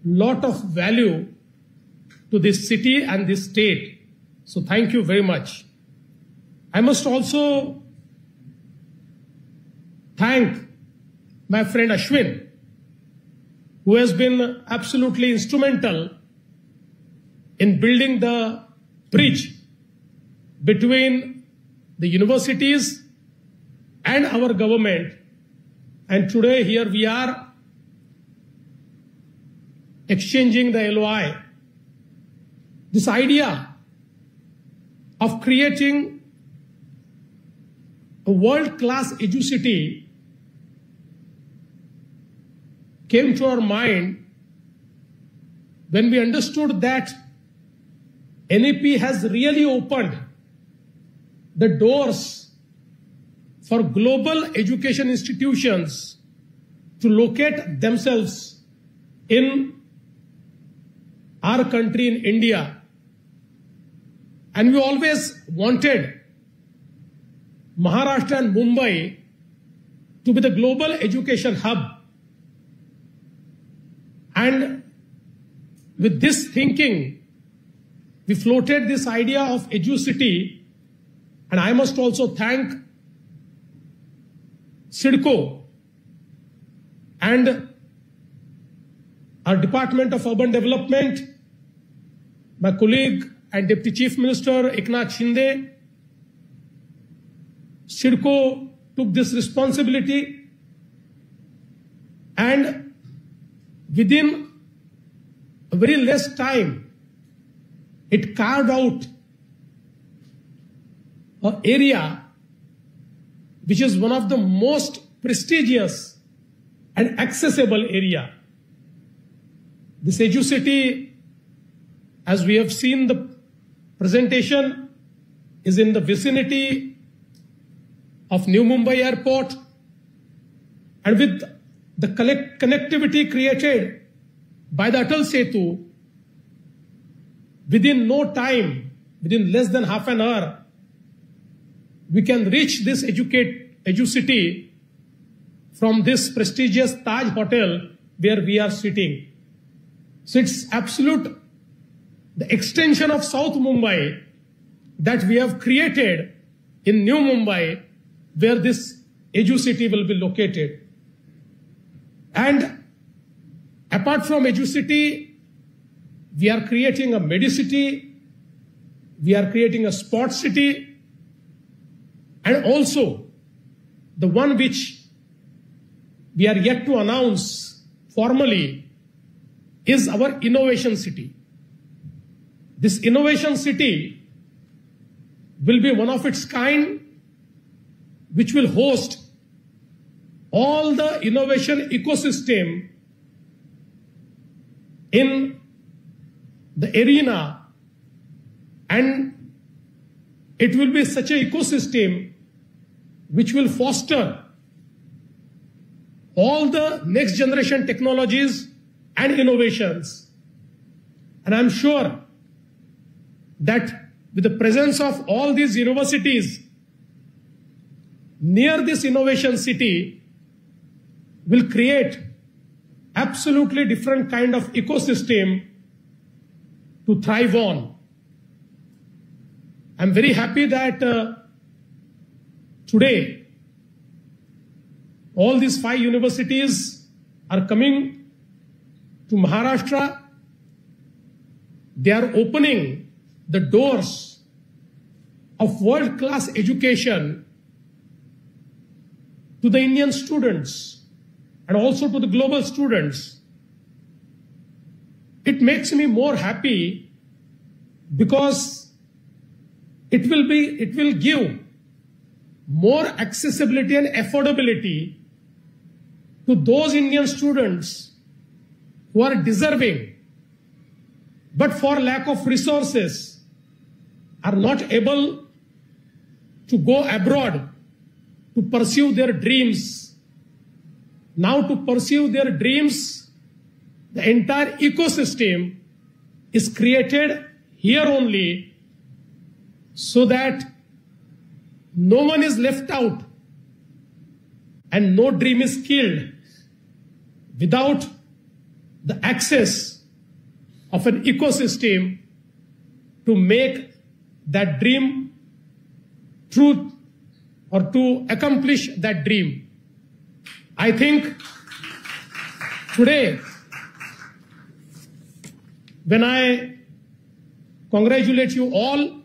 lot of value to this city and this state. So thank you very much. I must also thank my friend Ashwin, who has been absolutely instrumental in building the bridge between the universities and our government. And today here we are exchanging the LOI. This idea of creating a world-class EduCity came to our mind when we understood that NEP has really opened the doors for global education institutions to locate themselves in our country, in India. And we always wanted Maharashtra and Mumbai to be the global education hub. And with this thinking, we floated this idea of EduCity. And I must also thank CIDCO and our Department of Urban Development, my colleague and Deputy Chief Minister Eknath Shinde. CIDCO took this responsibility, and within a very less time, it carved out an area which is one of the most prestigious and accessible area. This EduCity, as we have seen the presentation, is in the vicinity of New Mumbai Airport, and with the connectivity created by the Atal Setu, within no time, within less than half an hour, we can reach this EduCity from this prestigious Taj Hotel where we are sitting. So it's absolute, the extension of South Mumbai that we have created in New Mumbai, where this EduCity will be located. And apart apart from EduCity, we are creating a Medicity, we are creating a Sport City, and also the one which we are yet to announce formally is our Innovation City. This Innovation City will be one of its kind, which will host all the innovation ecosystem in the arena, and it will be such an ecosystem which will foster all the next generation technologies and innovations. And I'm sure that with the presence of all these universities near this Innovation City will create absolutely different kind of ecosystem to thrive on. I'm very happy that today all these 5 universities are coming to Maharashtra. They are opening the doors of world-class education to the Indian students and also to the global students. It makes me more happy because it will give more accessibility and affordability to those Indian students who are deserving, but for lack of resources are not able to go abroad to pursue their dreams. Now to pursue their dreams, the entire ecosystem is created here only so that no one is left out and no dream is killed without the access of an ecosystem to make that dream truth or to accomplish that dream. I think today, when I congratulate you all,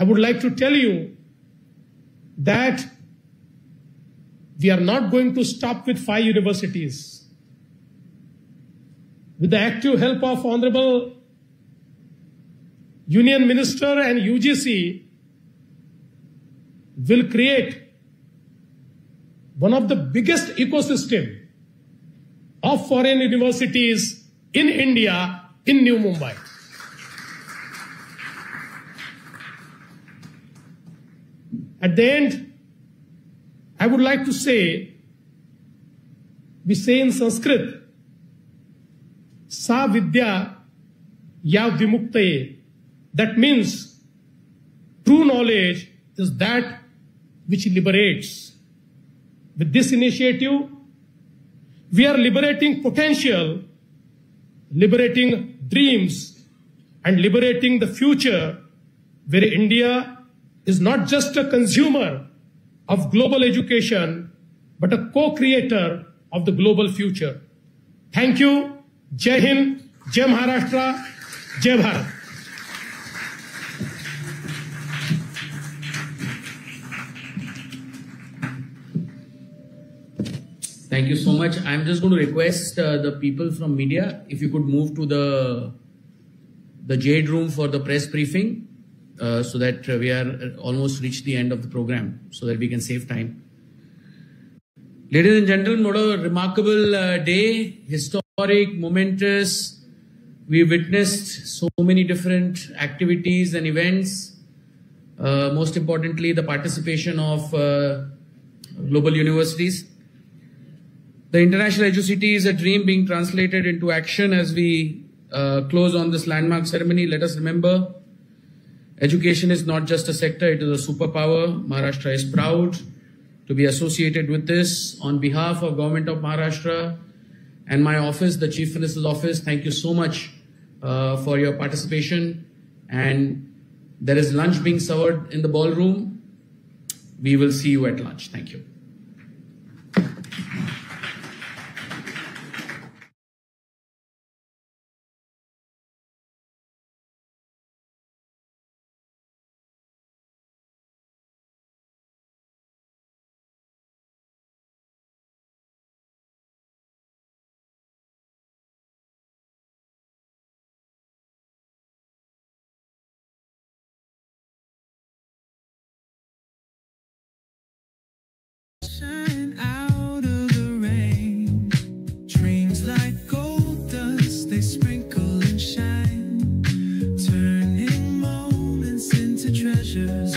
I would like to tell you that we are not going to stop with 5 universities. With the active help of Honorable Union Minister and UGC, will create one of the biggest ecosystem of foreign universities in India, in New Mumbai. At the end, I would like to say, we say in Sanskrit, Sa Vidya Ya Vimuktaye. That means true knowledge is that which liberates. With this initiative, we are liberating potential, liberating dreams, and liberating the future where India is not just a consumer of global education, but a co-creator of the global future. Thank you. Jai Hind, Jai Maharashtra, Jai Bharat. Thank you so much. I'm just going to request the people from media, if you could move to the Jade room for the press briefing, so that we are almost reached the end of the program, so that we can save time. Ladies and gentlemen, what a remarkable day, historic, momentous. We witnessed so many different activities and events. Most importantly, the participation of global universities. The International EduCity is a dream being translated into action. As we close on this landmark ceremony, let us remember, education is not just a sector, it is a superpower. Maharashtra is proud to be associated with this. On behalf of Government of Maharashtra and my office, the Chief Minister's office, thank you so much for your participation. And there is lunch being served in the ballroom. We will see you at lunch. Thank you. treasures